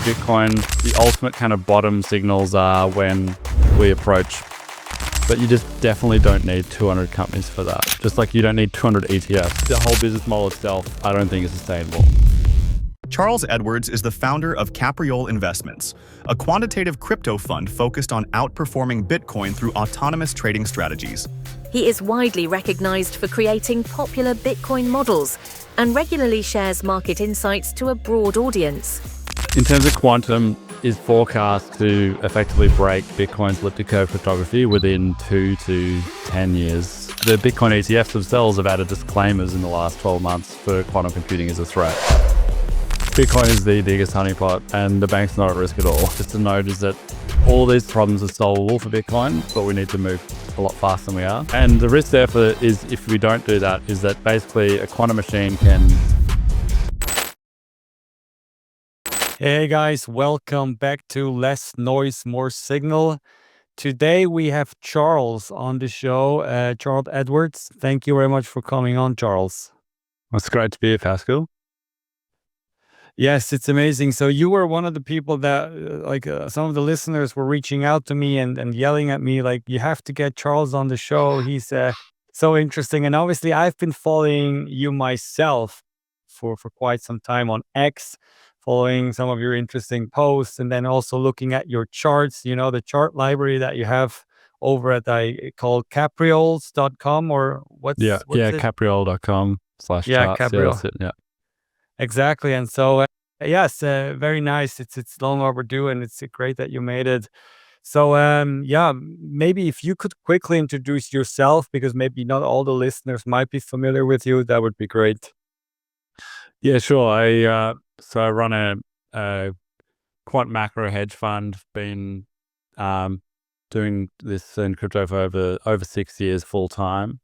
Bitcoin, the ultimate kind of bottom signals are when we approach, but you just definitely don't need 200 companies for that. Just like you don't need 200 ETFs. The whole business model itself, I don't think is sustainable. Charles Edwards is the founder of Capriole Investments, a quantitative crypto fund focused on outperforming Bitcoin through autonomous trading strategies. He is widely recognized for creating popular Bitcoin models and regularly shares market insights to a broad audience. In terms of quantum, is forecast to effectively break Bitcoin's elliptic curve cryptography within 2 to 10 years. The Bitcoin ETFs themselves have added disclaimers in the last 12 months for quantum computing as a threat. Bitcoin is the biggest honeypot and the bank's not at risk at all. Just to note is that all these problems are solvable for Bitcoin, but we need to move a lot faster than we are. And the risk therefore is, if we don't do that, is that basically a quantum machine can... Hey guys, welcome back to Less Noise, More Signal. Today we have Charles on the show, Charles Edwards. Thank you very much for coming on, Charles. It's great to be here, Pascal. Yes, it's amazing. So you were one of the people that, some of the listeners were reaching out to me and yelling at me, like, you have to get Charles on the show. He's so interesting. And obviously I've been following you myself for quite some time on X, following some of your interesting posts, and then also looking at your charts, the chart library that you have over at called caprioles.com or what's it? capriole.com/charts. Capriole. Yeah. Exactly. And so, yes, very nice. It's long overdue and it's great that you made it. So, maybe if you could quickly introduce yourself, because maybe not all the listeners might be familiar with you, that would be great. Yeah, sure. I run a quant macro hedge fund. Been doing this in crypto for over 6 years full time.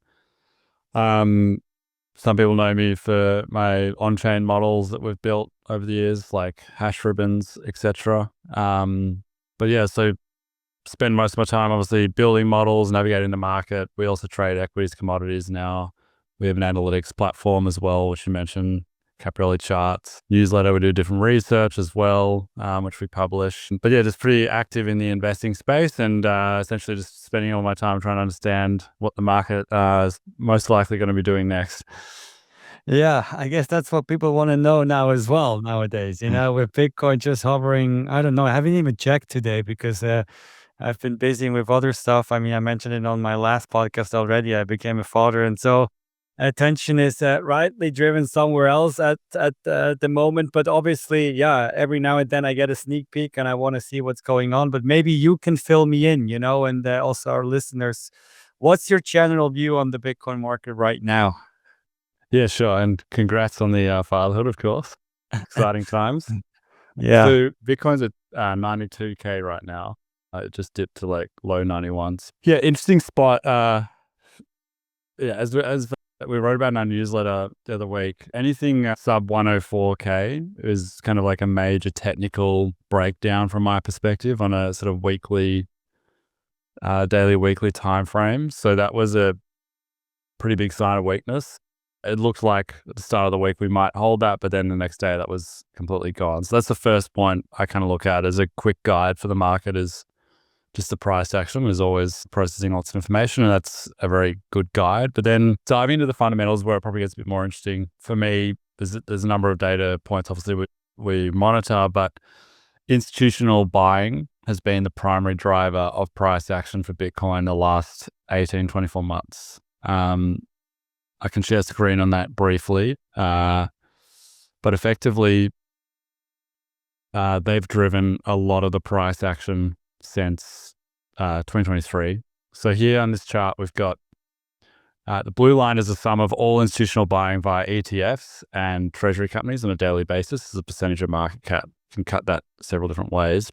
Some people know me for my on-chain models that we've built over the years, like hash ribbons, etc. But yeah, so spend most of my time obviously building models, navigating the market. We also trade equities, commodities now. We have an analytics platform as well, which you mentioned, Capriole Charts. Newsletter, we do different research as well, which we publish. But yeah, just pretty active in the investing space and essentially just spending all my time trying to understand what the market is most likely going to be doing next. Yeah, I guess that's what people want to know now as well nowadays, with Bitcoin just hovering. I don't know. I haven't even checked today because I've been busy with other stuff. I mean, I mentioned it on my last podcast already. I became a father. And so attention is rightly driven somewhere else at the moment. But obviously, yeah, every now and then I get a sneak peek and I want to see what's going on. But maybe you can fill me in, and also our listeners. What's your general view on the Bitcoin market right now? Yeah, sure. And congrats on the fatherhood, of course. Exciting times. Yeah. So Bitcoin's at 92K right now. It just dipped to like low 91s. Yeah, interesting spot. As we wrote about in our newsletter the other week, anything sub 104K is kind of like a major technical breakdown from my perspective on a sort of daily, weekly time frame. So that was a pretty big sign of weakness. It looked like at the start of the week we might hold that, but then the next day that was completely gone. So that's the first point I kind of look at as a quick guide for the market, is just the price action is always processing lots of information, and that's a very good guide. But then diving into the fundamentals where it probably gets a bit more interesting for me, there's a number of data points obviously we monitor, but institutional buying has been the primary driver of price action for Bitcoin the last 18, 24 months. I can share screen on that briefly, but effectively, they've driven a lot of the price action since 2023. So here on this chart, we've got the blue line is the sum of all institutional buying via ETFs and treasury companies on a daily basis as a percentage of market cap. You can cut that several different ways,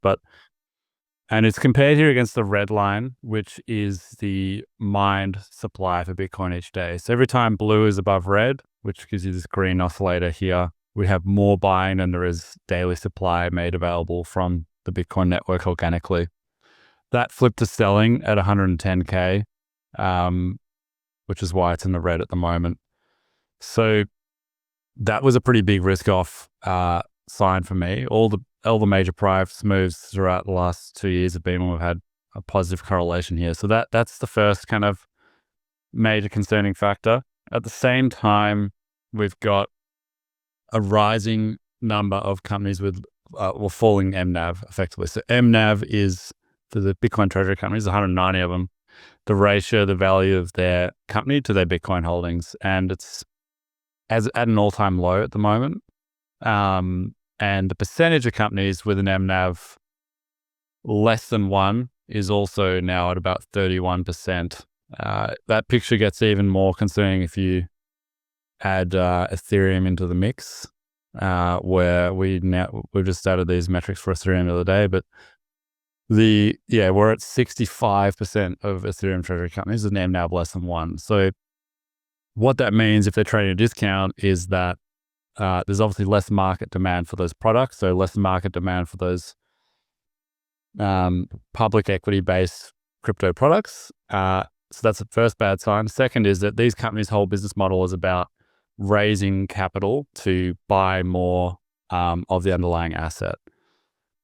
and it's compared here against the red line, which is the mined supply for Bitcoin each day. So every time blue is above red, which gives you this green oscillator here, we have more buying than there is daily supply made available from the Bitcoin network organically. That flipped to selling at 110K, which is why it's in the red at the moment. So that was a pretty big risk off sign for me. All the all the major price moves throughout the last 2 years have been when we've had a positive correlation here. So that's the first kind of major concerning factor. At the same time, we've got a rising number of companies with falling MNAV effectively. So MNAV is, for the Bitcoin Treasury Companies, 190 of them, the ratio, the value of their company to their Bitcoin holdings. And it's at an all-time low at the moment. And the percentage of companies with an MNAV less than 1 is also now at about 31%. That picture gets even more concerning if you add Ethereum into the mix, where we've just added these metrics for Ethereum the other day, but we're at 65% of Ethereum treasury companies with an MNAV less than 1. So what that means, if they're trading a discount, is that there's obviously less market demand for those products, so less market demand for those public equity-based crypto products. So that's the first bad sign. Second is that these companies' whole business model is about raising capital to buy more of the underlying asset.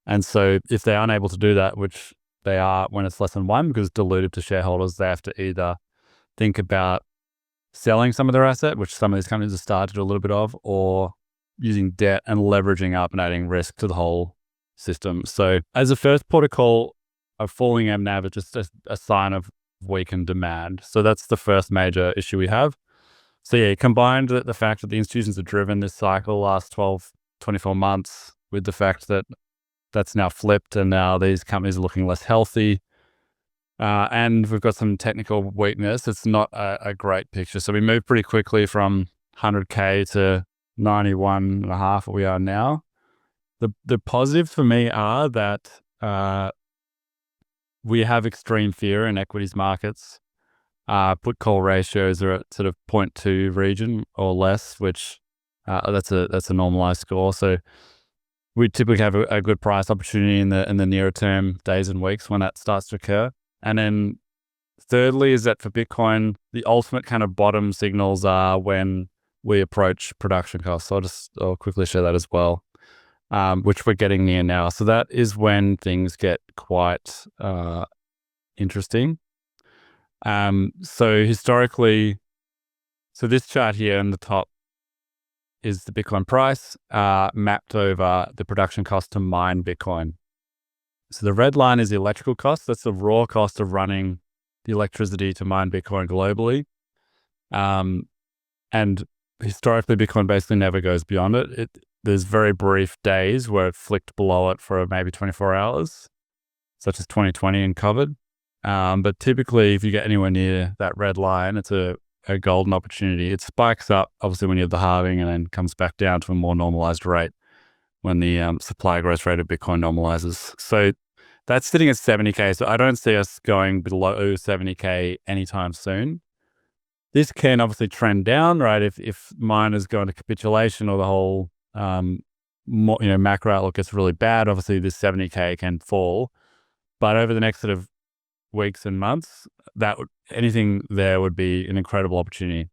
And so if they're unable to do that, which they are when it's less than 1, because it's dilutive to shareholders, they have to either think about selling some of their asset, which some of these companies have started to do a little bit of, or using debt and leveraging up and adding risk to the whole system. So as a first protocol, a falling MNAV is just a sign of weakened demand. So that's the first major issue we have. So yeah, combined the fact that the institutions have driven this cycle last 12, 24 months with the fact that that's now flipped and now these companies are looking less healthy. And we've got some technical weakness. It's not a great picture. So we moved pretty quickly from 100K to 91.5 where we are now. The positives for me are that we have extreme fear in equities markets. Put call ratios are at sort of 0.2 region or less, which that's a normalized score. So we typically have a good price opportunity in the nearer term days and weeks when that starts to occur. And then thirdly is that for Bitcoin, the ultimate kind of bottom signals are when we approach production costs. So I'll quickly share that as well, which we're getting near now. So that is when things get quite interesting. So historically, so this chart here in the top is the Bitcoin price mapped over the production cost to mine Bitcoin. So the red line is the electrical cost. That's the raw cost of running the electricity to mine Bitcoin globally. And historically, Bitcoin basically never goes beyond it. There's very brief days where it flicked below it for maybe 24 hours, such as 2020 and COVID. But typically, if you get anywhere near that red line, it's a golden opportunity. It spikes up, obviously, when you have the halving and then comes back down to a more normalized rate when the supply growth rate of Bitcoin normalizes. So that's sitting at 70K. So I don't see us going below 70K anytime soon. This can obviously trend down, right? If miners go into capitulation or the whole macro outlook gets really bad, obviously this 70K can fall. But over the next sort of weeks and months, anything there would be an incredible opportunity.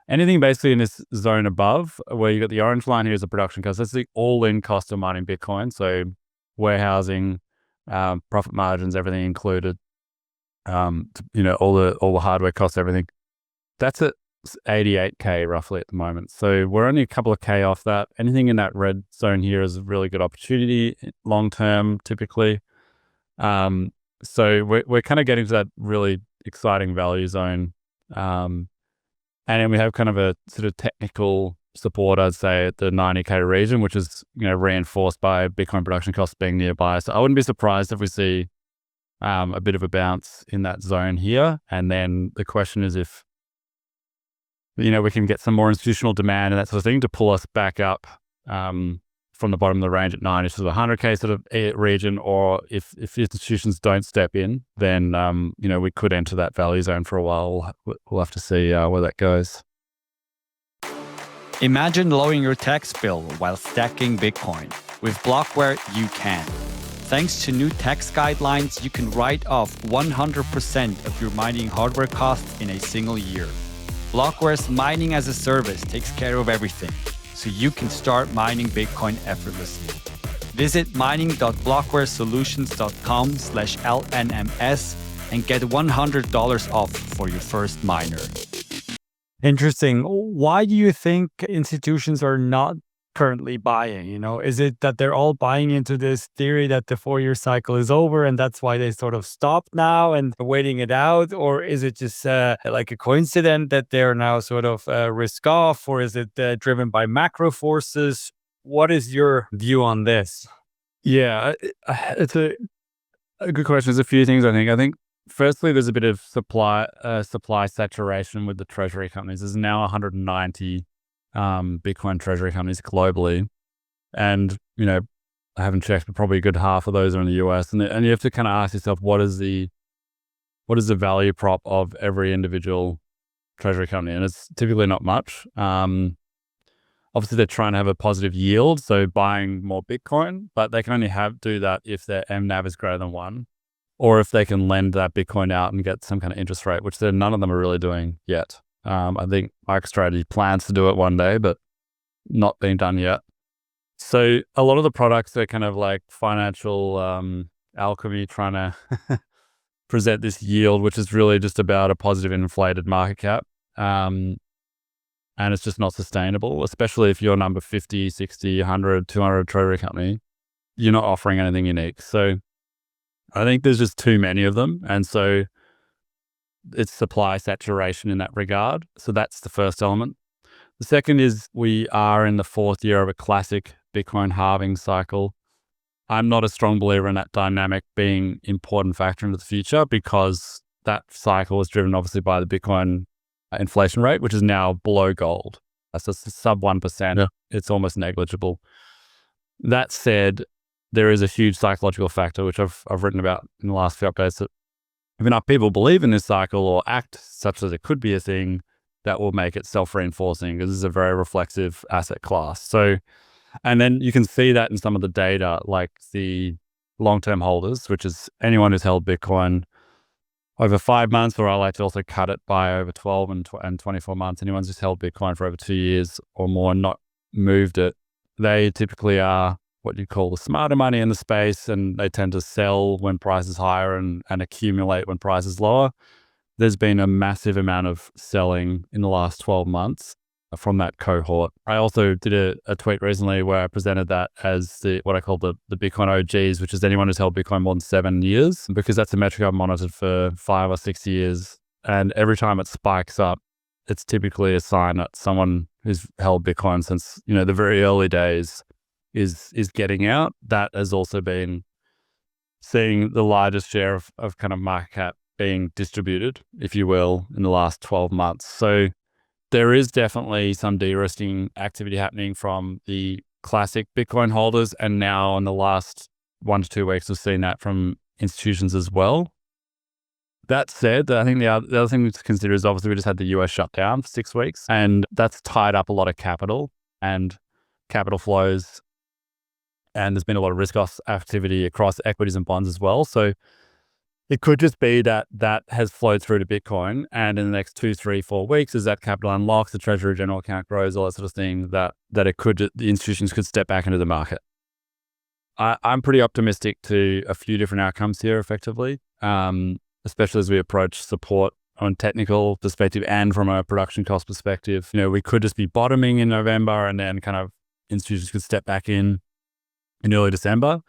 Anything basically in this zone above, where you got the orange line here is the production cost. That's the all-in cost of mining Bitcoin. So warehousing, profit margins, everything included. All the hardware costs, everything. That's at 88K roughly at the moment. So we're only a couple of K off that. Anything in that red zone here is a really good opportunity long term, typically. So we're kind of getting to that really exciting value zone. And then we have kind of a sort of technical support, I'd say, at the 90K region, which is reinforced by Bitcoin production costs being nearby. So I wouldn't be surprised if we see a bit of a bounce in that zone here. And then the question is if we can get some more institutional demand and that sort of thing to pull us back up from the bottom of the range at 90 to the 100K sort of region, or if institutions don't step in, then we could enter that value zone for a while. We'll have to see where that goes. Imagine lowering your tax bill while stacking Bitcoin. With Blockware, you can. Thanks to new tax guidelines, you can write off 100% of your mining hardware costs in a single year. Blockware's mining as a service takes care of everything, so you can start mining Bitcoin effortlessly. Visit mining.blockwaresolutions.com/LNMS and get $100 off for your first miner. Interesting. Why do you think institutions are not currently buying? Is it that they're all buying into this theory that the 4-year cycle is over and that's why they sort of stopped now and waiting it out? Or is it just like a coincidence that they're now sort of risk off? Or is it driven by macro forces? What is your view on this? Yeah, it's a good question. There's a few things I think. Firstly, there's a bit of supply saturation with the treasury companies. There's now 190 Bitcoin Treasury Companies globally. And, I haven't checked, but probably a good half of those are in the US. And you have to kind of ask yourself, what is the value prop of every individual treasury company? And it's typically not much. Obviously, they're trying to have a positive yield, so buying more Bitcoin, but they can only do that if their MNAV is greater than 1, or if they can lend that Bitcoin out and get some kind of interest rate, which none of them are really doing yet. I think MicroStrategy plans to do it one day, but not being done yet. So a lot of the products are kind of like financial alchemy, trying to present this yield, which is really just about a positive inflated market cap. And it's just not sustainable, especially if you're number 50, 60, 100, 200 treasury company. You're not offering anything unique. So I think there's just too many of them. And so it's supply saturation in that regard. So that's the first element. The second is we are in the 4th year of a classic Bitcoin halving cycle. I'm not a strong believer in that dynamic being an important factor into the future, because that cycle is driven obviously by the Bitcoin inflation rate, which is now below gold. That's just sub 1%. Yeah. It's almost negligible. That said, there is a huge psychological factor, which I've written about in the last few updates, that if enough people believe in this cycle or act such as it could be a thing, that will make it self-reinforcing, because this is a very reflexive asset class. So, and then you can see that in some of the data, like the long-term holders, which is anyone who's held Bitcoin over 5 months, or I like to also cut it by over 12 and 24 months. Anyone's just held Bitcoin for over 2 years or more and not moved it, they typically are what you call the smarter money in the space, and they tend to sell when price is higher and accumulate when price is lower. There's been a massive amount of selling in the last 12 months from that cohort. I also did a tweet recently where I presented that as what I call the Bitcoin OGs, which is anyone who's held Bitcoin more than 7 years, because that's a metric I've monitored for 5 or 6 years. And every time it spikes up, it's typically a sign that someone who's held Bitcoin since, the very early days is getting out. That has also been seeing the largest share of kind of market cap being distributed, if you will, in the last 12 months. So there is definitely some de-risking activity happening from the classic Bitcoin holders. And now in the last 1 to 2 weeks, we've seen that from institutions as well. That said, I think the other thing to consider is obviously we just had the US shut down for 6 weeks, and that's tied up a lot of capital and capital flows. And there's been a lot of risk-off activity across equities and bonds as well. So it could just be that has flowed through to Bitcoin, and in the next 2, 3, 4 weeks, as that capital unlocks, the Treasury General Account grows, all that sort of thing, that the institutions could step back into the market. I'm pretty optimistic to a few different outcomes here, effectively, especially as we approach support on technical perspective and from a production cost perspective. We could just be bottoming in November, and then kind of institutions could step back in early December.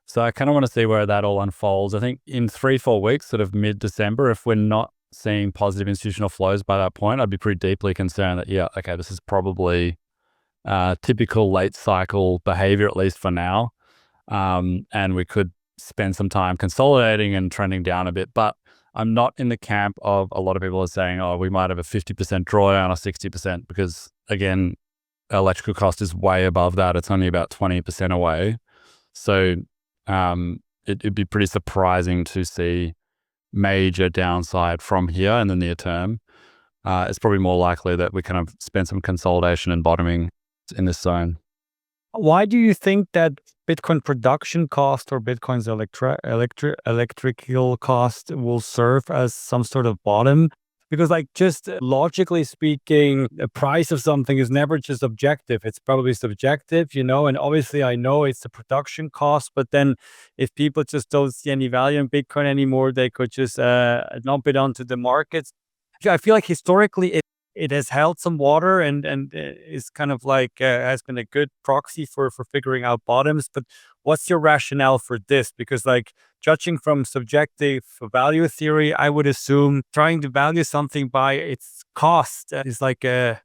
So I kind of want to see where that all unfolds. I think in 3, 4 weeks, sort of mid-December, if we're not seeing positive institutional flows by that point, I'd be pretty deeply concerned that, this is probably typical late cycle behavior, at least for now. And we could spend some time consolidating and trending down a bit. But I'm not in the camp of a lot of people are saying, we might have a 50% drawdown or 60%, because again, electrical cost is way above that. It's only about 20% away. So it'd be pretty surprising to see major downside from here in the near term. It's probably more likely that we kind of spend some consolidation and bottoming in this zone. Why do you think that Bitcoin production cost or Bitcoin's electrical cost will serve as some sort of bottom? Because like just logically speaking, the price of something is never just objective. It's probably subjective, and obviously I know it's the production cost, but then if people just don't see any value in Bitcoin anymore, they could just not bid onto the markets. I feel like historically it has held some water and is kind of like has been a good proxy for figuring out bottoms. But what's your rationale for this? Because like judging from subjective value theory, I would assume trying to value something by its cost is like a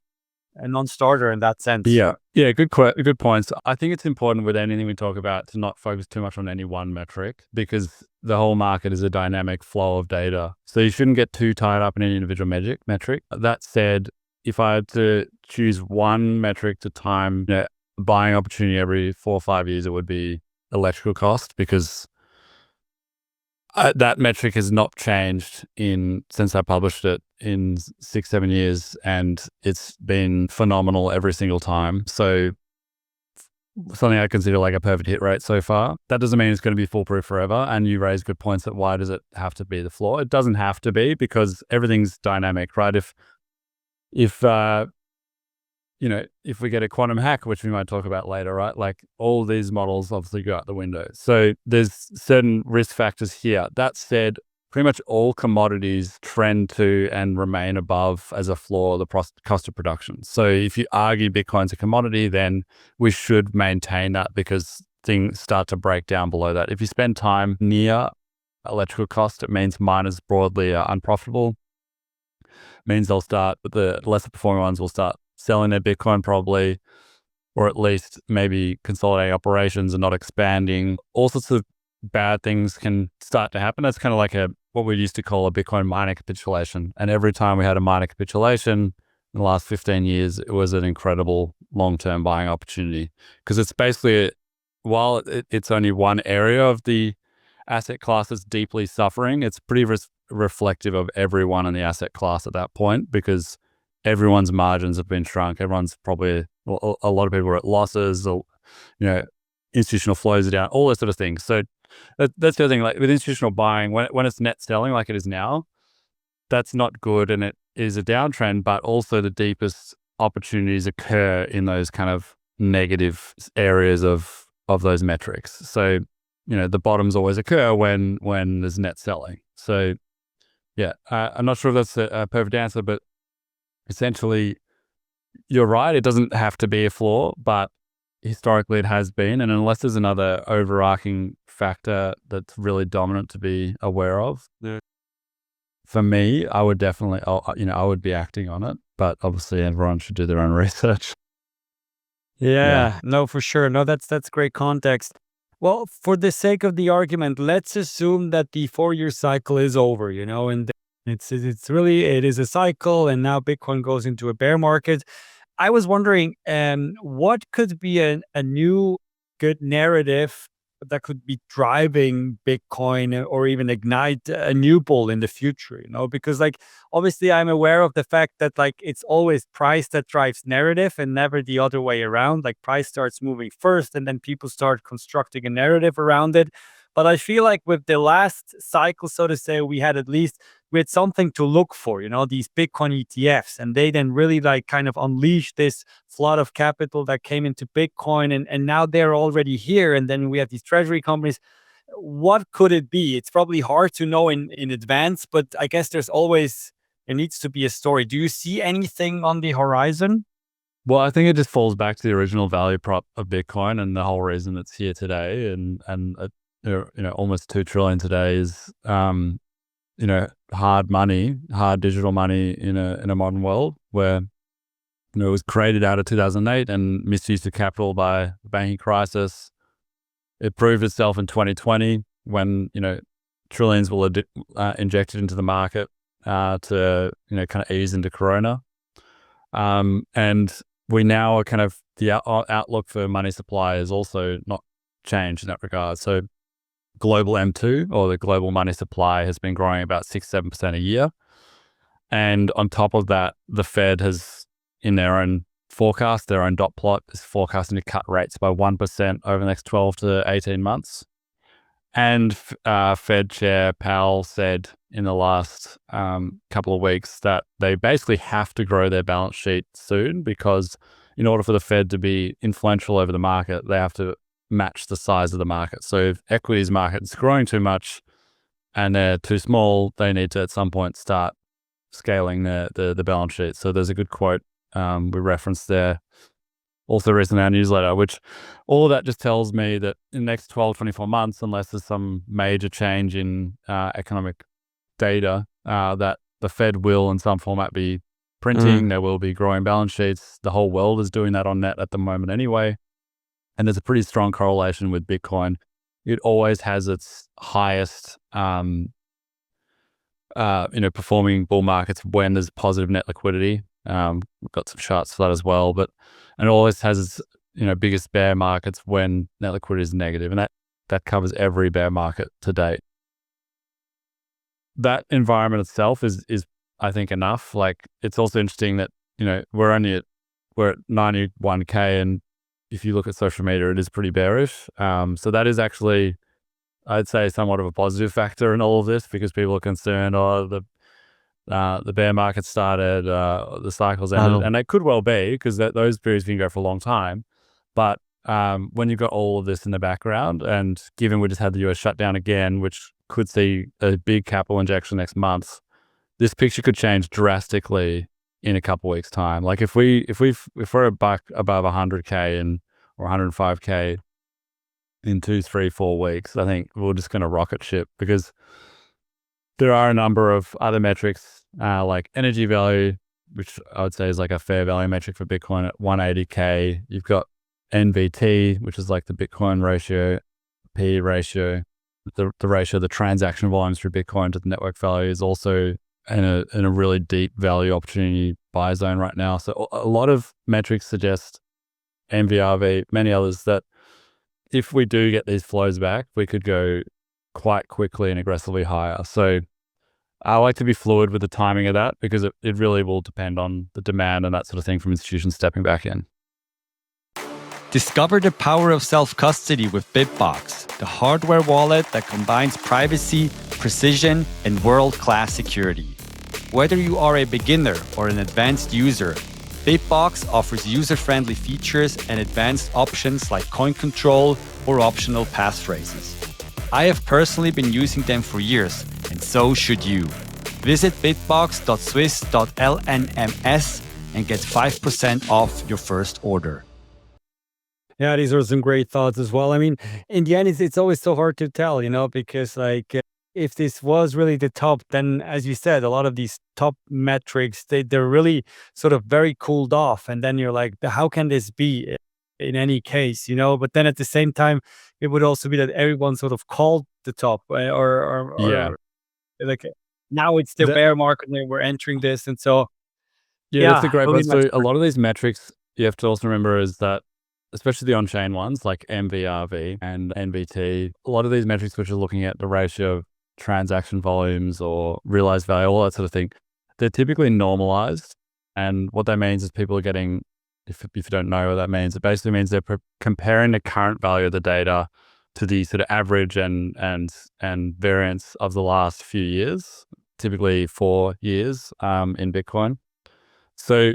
non-starter in that sense. Yeah, good points. I think it's important with anything we talk about to not focus too much on any one metric, because the whole market is a dynamic flow of data. So you shouldn't get too tied up in any individual metric. That said, if I had to choose one metric to time buying opportunity every 4 or 5 years, it would be electrical cost, because that metric has not changed since I published it in 6-7 years, and it's been phenomenal every single time. So something I consider like a perfect hit rate so far. That doesn't mean it's going to be foolproof forever. And you raise good points that why does it have to be the floor? It doesn't have to be, because everything's dynamic, right? If we get a quantum hack, which we might talk about later, right? Like all these models obviously go out the window. So there's certain risk factors here. That said, pretty much all commodities trend to and remain above as a floor the cost of production. So if you argue Bitcoin's a commodity, then we should maintain that, because things start to break down below that. If you spend time near electrical cost, it means miners broadly are unprofitable. It means the lesser performing ones will start selling their Bitcoin probably, or at least maybe consolidating operations and not expanding. All sorts of bad things can start to happen. That's kind of like what we used to call a Bitcoin miner capitulation. And every time we had a miner capitulation in the last 15 years, it was an incredible long-term buying opportunity, because it's basically, while it's only one area of the asset class that's deeply suffering, it's pretty reflective of everyone in the asset class at that point, because everyone's margins have been shrunk. Everyone's probably, a lot of people are at losses, or, institutional flows are down, all those sort of things. So that's the other thing, like with institutional buying, when it's net selling like it is now, that's not good, and it is a downtrend, but also the deepest opportunities occur in those kind of negative areas of those metrics. So, the bottoms always occur when there's net selling. So yeah, I'm not sure if that's a perfect answer, but essentially, you're right. It doesn't have to be a floor, but historically it has been. And unless there's another overarching factor that's really dominant to be aware of, for me, I would definitely, I would be acting on it. But obviously, everyone should do their own research. Yeah, no, for sure. No, that's great context. Well, for the sake of the argument, let's assume that the 4-year cycle is over, and it is a cycle, and now Bitcoin goes into a bear market. I was wondering, what could be a new good narrative that could be driving Bitcoin or even ignite a new bull in the future, because like, obviously I'm aware of the fact that like, it's always price that drives narrative and never the other way around. Like price starts moving first and then people start constructing a narrative around it. But I feel like with the last cycle, so to say, we had something to look for, these Bitcoin ETFs, and they then really like kind of unleashed this flood of capital that came into Bitcoin, and now they're already here. And then we have these treasury companies. What could it be? It's probably hard to know in advance, but I guess there needs to be a story. Do you see anything on the horizon? Well, I think it just falls back to the original value prop of Bitcoin, and the whole reason it's here today, and almost 2 trillion today is hard money, hard digital money in a modern world, where it was created out of 2008 and misuse of capital by the banking crisis. It proved itself in 2020 when trillions were injected into the market to kind of ease into Corona, and we now are kind of, the outlook for money supply is also not changed in that regard. So global M2, or the global money supply, has been growing about 6-7% a year. And on top of that, the Fed has, in their own forecast, their own dot plot, is forecasting to cut rates by 1% over the next 12 to 18 months. And Fed Chair Powell said in the last couple of weeks that they basically have to grow their balance sheet soon, because in order for the Fed to be influential over the market, they have to match the size of the market. So if equities market is growing too much and they're too small, they need to at some point start scaling the balance sheet. So there's a good quote we referenced there, also recently in our newsletter, which all of that just tells me that in the next 12, 24 months, unless there's some major change in economic data, that the Fed will in some format be printing, there will be growing balance sheets. The whole world is doing that on net at the moment anyway. And there's a pretty strong correlation with Bitcoin. It always has its highest, performing bull markets when there's positive net liquidity. We've got some charts for that as well, and it always has its, biggest bear markets when net liquidity is negative, and that covers every bear market to date. That environment itself is I think enough. Like, it's also interesting that, we're at 91K, and if you look at social media, it is pretty bearish. So that is actually, I'd say, somewhat of a positive factor in all of this, because people are concerned, the bear market started, the cycle's ended, and it could well be, because those periods can go for a long time. But when you've got all of this in the background, and given we just had the US shutdown again, which could see a big capital injection next month, this picture could change drastically in a couple weeks' time. Like, if we're above 100K or 105K in 2, 3, 4 weeks, I think we're just going to rocket ship, because there are a number of other metrics, like energy value, which I would say is like a fair value metric for Bitcoin at 180K. You've got NVT, which is like the Bitcoin ratio, P ratio, the ratio of the transaction volumes through Bitcoin to the network value, is also in a really deep value opportunity buy zone right now. So a lot of metrics suggest, MVRV, many others, that if we do get these flows back, we could go quite quickly and aggressively higher. So I like to be fluid with the timing of that, because it really will depend on the demand and that sort of thing from institutions stepping back in. Discover the power of self-custody with Bitbox, the hardware wallet that combines privacy, precision, and world-class security. Whether you are a beginner or an advanced user, Bitbox offers user-friendly features and advanced options like coin control or optional passphrases. I have personally been using them for years, and so should you. Visit bitbox.swiss.lnms and get 5% off your first order. Yeah, these are some great thoughts as well. I mean, in the end, it's always so hard to tell, because if this was really the top, then as you said, a lot of these top metrics, they're really sort of very cooled off. And then you're like, how can this be in any case, But then at the same time, it would also be that everyone sort of called the top, or like, now it's the bear market and we're entering this. And so, that's a great point. So a lot of these metrics, you have to also remember, is that, especially the on-chain ones like MVRV and NVT, a lot of these metrics which are looking at the ratio of transaction volumes or realized value, all that sort of thing, they're typically normalized. And what that means is people are getting, if you don't know what that means, it basically means they're comparing the current value of the data to the sort of average and variance of the last few years, typically 4 years in Bitcoin. So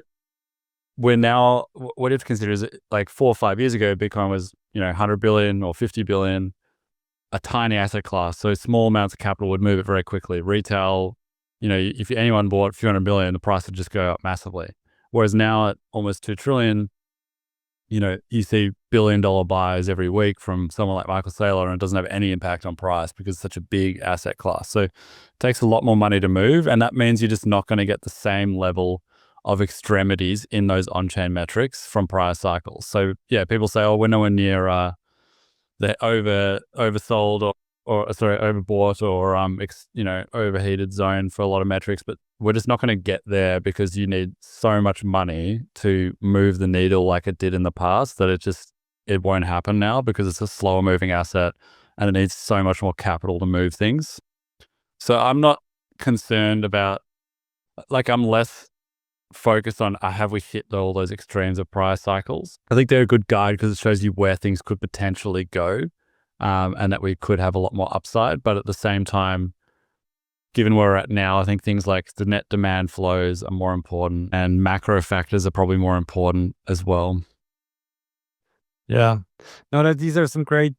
we're now, what you have to consider is, like 4 or 5 years ago, Bitcoin was, 100 billion or 50 billion, a tiny asset class. So small amounts of capital would move it very quickly. Retail, if anyone bought a few hundred billion, the price would just go up massively. Whereas now at almost 2 trillion, you see billion-dollar buys every week from someone like Michael Saylor, and it doesn't have any impact on price because it's such a big asset class. So it takes a lot more money to move, and that means you're just not going to get the same level of extremities in those on-chain metrics from prior cycles. So yeah, people say, we're nowhere near the oversold overbought or overheated zone for a lot of metrics, but we're just not going to get there, because you need so much money to move the needle like it did in the past, that it won't happen now, because it's a slower moving asset and it needs so much more capital to move things. So I'm not concerned about, I'm less focused on, have we hit all those extremes of prior cycles? I think they're a good guide because it shows you where things could potentially go. and that we could have a lot more upside. But at the same time, given where we're at now, I think things like the net demand flows are more important, and macro factors are probably more important as well. Yeah. No, these are some great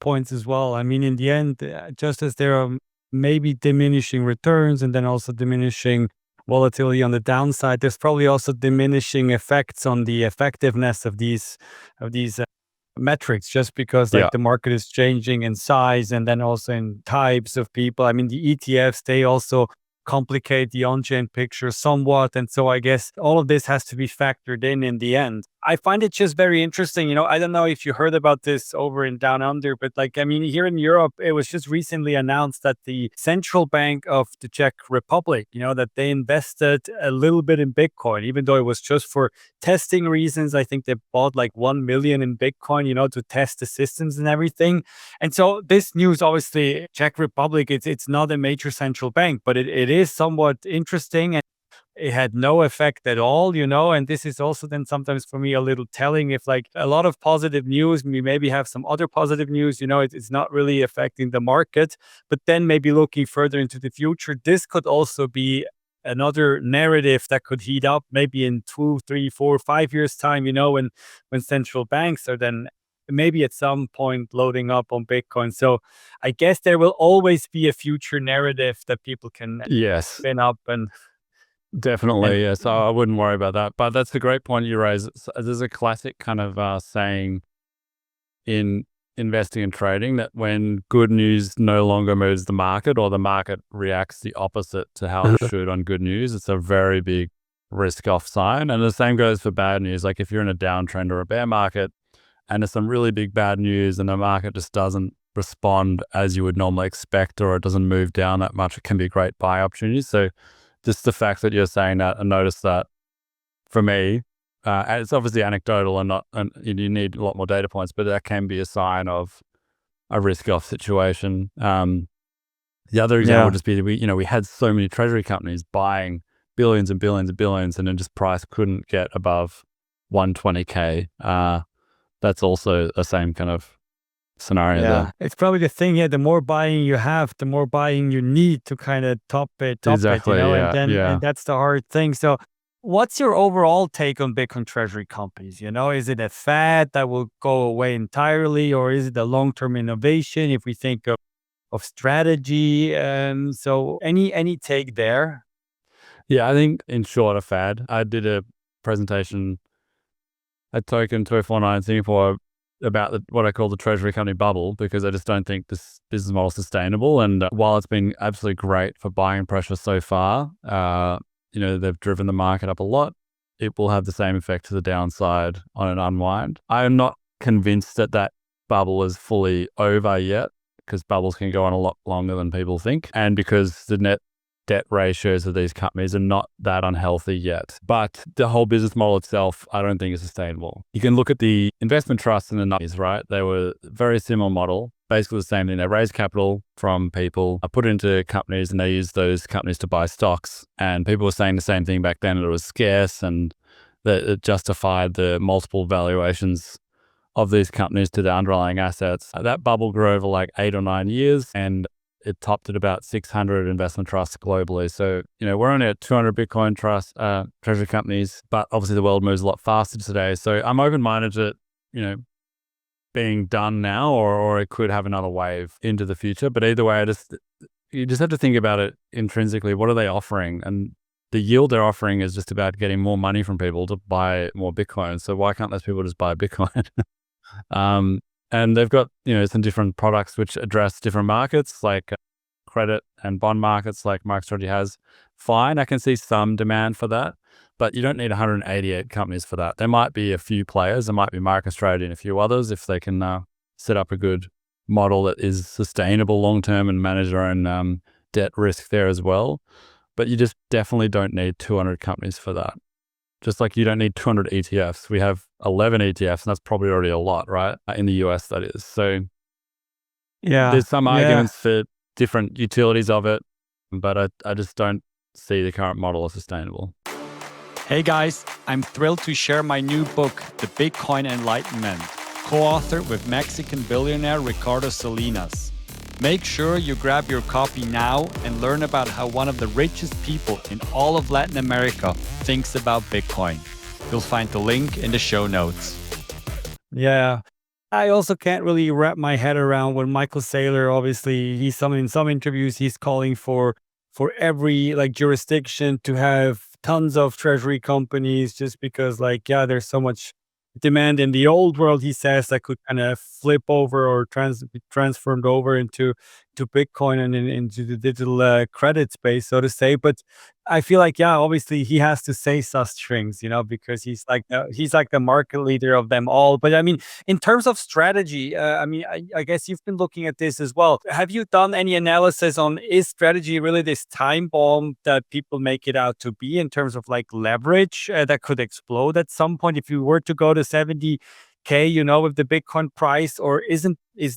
points as well. I mean, in the end, just as there are maybe diminishing returns and then also diminishing volatility on the downside, there's probably also diminishing effects on the effectiveness of these metrics, just because like the market is changing in size and then also in types of people. I mean, the ETFs, they also complicate the on-chain picture somewhat. And so I guess all of this has to be factored in the end. I find it just very interesting. I don't know if you heard about this over in Down Under, but like, I mean, here in Europe, it was just recently announced that the central bank of the Czech Republic, that they invested a little bit in Bitcoin, even though it was just for testing reasons. I think they bought like 1 million in Bitcoin, to test the systems and everything. And so this news, obviously, Czech Republic, it's not a major central bank, but it is somewhat interesting. And it had no effect at all, and this is also then sometimes for me a little telling. If like a lot of positive news, we maybe have some other positive news, it's not really affecting the market, but then maybe looking further into the future, this could also be another narrative that could heat up maybe in 2, 3, 4, 5 years time, when central banks are then maybe at some point loading up on Bitcoin. So I guess there will always be a future narrative that people can spin up and definitely, yeah. So I wouldn't worry about that. But that's a great point you raise. There's a classic kind of saying in investing and trading that when good news no longer moves the market, or the market reacts the opposite to how it should on good news, it's a very big risk-off sign. And the same goes for bad news. Like if you're in a downtrend or a bear market and there's some really big bad news and the market just doesn't respond as you would normally expect, or it doesn't move down that much, it can be great buy opportunities. So just the fact that you're saying that, and notice that for me, and it's obviously anecdotal and you need a lot more data points, but that can be a sign of a risk-off situation. The other example would just be we had so many treasury companies buying billions and billions and billions, and then just price couldn't get above 120K. That's also the same kind of scenario there. It's probably the thing. The more buying you have, the more buying you need to kind of top it, Exactly, and that's the hard thing. So what's your overall take on Bitcoin Treasury Companies? Is it a fad that will go away entirely, or is it a long-term innovation if we think of strategy? So any take there? Yeah, I think in short, a fad. I did a presentation at Token 249 in Singapore about what I call the treasury company bubble, because I just don't think this business model is sustainable. And while it's been absolutely great for buying pressure so far, they've driven the market up a lot. It will have the same effect to the downside on an unwind. I'm not convinced that bubble is fully over yet, because bubbles can go on a lot longer than people think, and because the net debt ratios of these companies are not that unhealthy yet. But the whole business model itself, I don't think is sustainable. You can look at the investment trusts in the 90s, right? They were a very similar model, basically the same thing. They raised capital from people, put it into companies, and they used those companies to buy stocks. And people were saying the same thing back then, that it was scarce and that it justified the multiple valuations of these companies to the underlying assets. That bubble grew over like 8 or 9 years, and it topped at about 600 investment trusts globally. So, we're only at 200 Bitcoin trust treasury companies, but obviously the world moves a lot faster today. So I'm open-minded to it, being done now, or it could have another wave into the future. But either way, you just have to think about it intrinsically. What are they offering? And the yield they're offering is just about getting more money from people to buy more Bitcoin. So why can't those people just buy Bitcoin? And they've got, some different products which address different markets, like credit and bond markets, like MicroStrategy has. Fine, I can see some demand for that, but you don't need 188 companies for that. There might be a few players. There might be MicroStrategy and a few others if they can set up a good model that is sustainable long-term and manage their own debt risk there as well. But you just definitely don't need 200 companies for that. Just like you don't need 200 ETFs. We have 11 ETFs, and that's probably already a lot, right? In the US, that is. So there's some arguments for different utilities of it, but I just don't see the current model as sustainable. Hey guys, I'm thrilled to share my new book, The Bitcoin Enlightenment. co-authored with Mexican billionaire Ricardo Salinas. Make sure you grab your copy now and learn about how one of the richest people in all of Latin America thinks about Bitcoin. You'll find the link in the show notes. Yeah. I also can't really wrap my head around when Michael Saylor, obviously, in some interviews, he's calling for every like jurisdiction to have tons of treasury companies just because there's so much demand in the old world, he says, that could kind of flip over or be transformed over into Bitcoin and into the digital credit space, so to say. But I feel like, obviously he has to say such things, because he's like the market leader of them all. But I mean, in terms of strategy, I guess you've been looking at this as well. Have you done any analysis on, is strategy really this time bomb that people make it out to be in terms of like leverage that could explode at some point if you were to go to 70K, with the Bitcoin price? Or is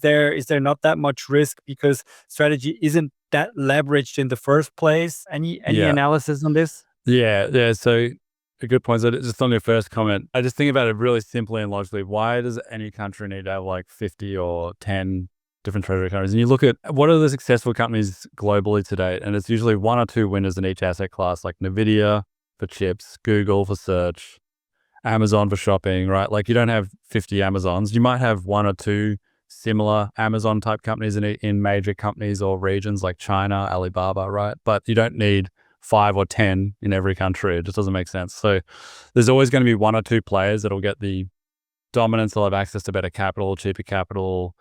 there not that much risk because strategy isn't that leveraged in the first place? Any Yeah. analysis on this? Yeah. So a good point. So just on your first comment, I just think about it really simply and logically. Why does any country need to have like 50 or 10 different treasury companies? And you look at what are the successful companies globally to date, and it's usually one or two winners in each asset class, like NVIDIA for chips, Google for search, Amazon for shopping, right? Like you don't have 50 Amazons. You might have one or two similar Amazon type companies in major companies or regions like China, Alibaba, right? But you don't need 5 or 10 in every country. It just doesn't make sense. So there's always going to be one or two players that'll get the dominance. They'll have access to better capital, cheaper capital,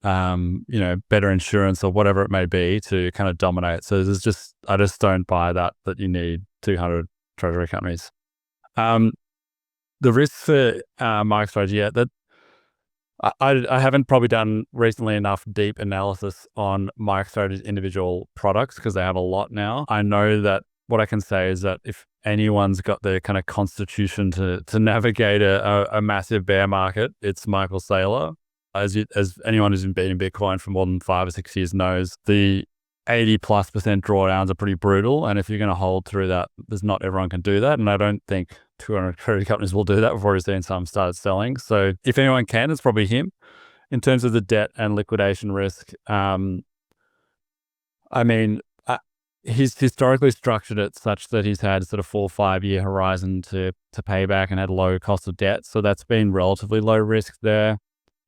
better insurance or whatever it may be to kind of dominate. So I just don't buy that you need 200 treasury companies. The risks for MicroStrategy, that I haven't probably done recently enough deep analysis on MicroStrategy's individual products because they have a lot now. I know that what I can say is that if anyone's got the kind of constitution to navigate a massive bear market, it's Michael Saylor. As anyone who's been in Bitcoin for more than 5 or 6 years knows, the 80+% drawdowns are pretty brutal. And if you're going to hold through that, not everyone can do that. And I don't think 200 credit companies will do that. We've already seen some start selling. So if anyone can, it's probably him. In terms of the debt and liquidation risk, he's historically structured it such that he's had sort of 4 or 5 year horizon to pay back and had low cost of debt. So that's been relatively low risk there.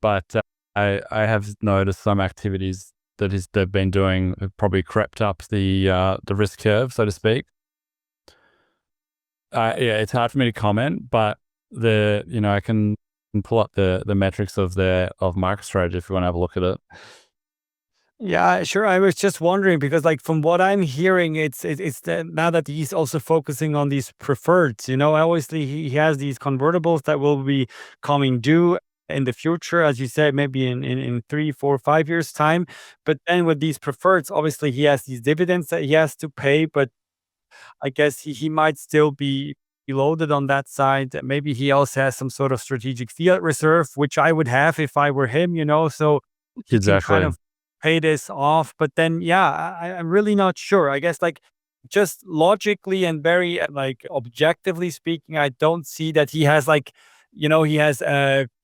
But I have noticed some activities that they've been doing have probably crept up the risk curve, so to speak. It's hard for me to comment, but I can pull up the metrics of MicroStrategy if you want to have a look at it. Yeah, sure. I was just wondering because, like, from what I'm hearing, it's now that he's also focusing on these preferreds. Obviously he has these convertibles that will be coming due in the future, as you said, maybe in 3, 4, 5 years time. But then with these preferreds, obviously he has these dividends that he has to pay, but I guess he might still be loaded on that side. Maybe he also has some sort of strategic fiat reserve, which I would have if I were him, so he can kind of pay this off. But then, I'm really not sure. I guess, like, just logically and very like objectively speaking, I don't see that he has he has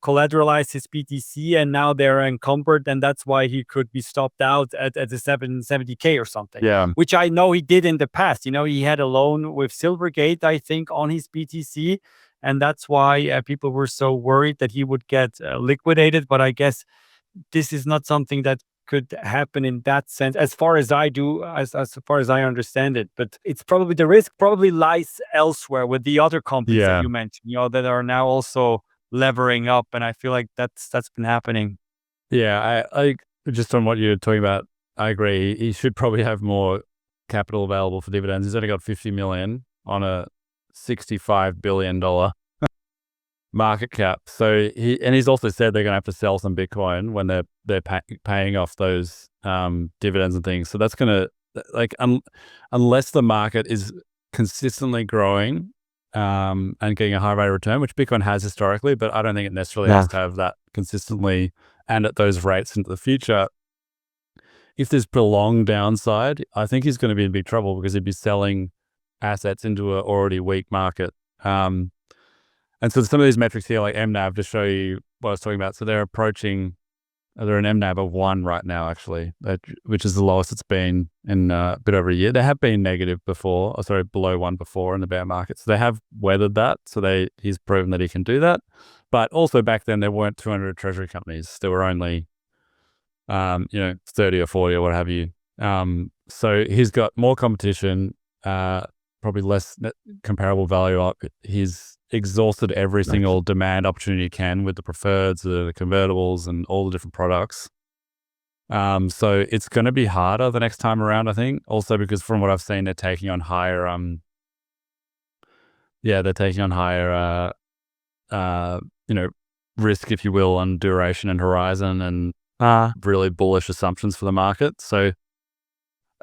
collateralized his BTC and now they're encumbered, and that's why he could be stopped out at the 770K or something. Yeah. Which I know he did in the past. He had a loan with Silvergate, I think, on his BTC, and that's why people were so worried that he would get liquidated. But I guess this is not something that could happen in that sense, as far as I understand it. But it's probably the risk lies elsewhere with the other companies that you mentioned, that are now also levering up, and I feel like that's been happening. Yeah, I just on what you're talking about, I agree. He should probably have more capital available for dividends. He's only got 50 million on a $65 billion market cap. So he's also said they're going to have to sell some Bitcoin when they're paying off those dividends and things. So that's going to unless the market is consistently growing and getting a high rate of return, which Bitcoin has historically, but I don't think it necessarily has to have that consistently and at those rates into the future. If there's prolonged downside, I think he's going to be in big trouble because he'd be selling assets into an already weak market. And so some of these metrics here, like MNAV, to show you what I was talking about. So they're approaching, they're an MNAV of 1 right now, actually, which is the lowest it's been in a bit over a year. They have been negative before, below 1 before in the bear market. So they have weathered that. So he's proven that he can do that. But also back then, there weren't 200 treasury companies. There were only, 30 or 40 or what have you. So he's got more competition, probably less comparable value up. He's exhausted every single demand opportunity he can with the preferreds, the convertibles, and all the different products. So it's going to be harder the next time around, I think. Also because from what I've seen, they're taking on higher, risk, if you will, on duration and horizon, and really bullish assumptions for the market. So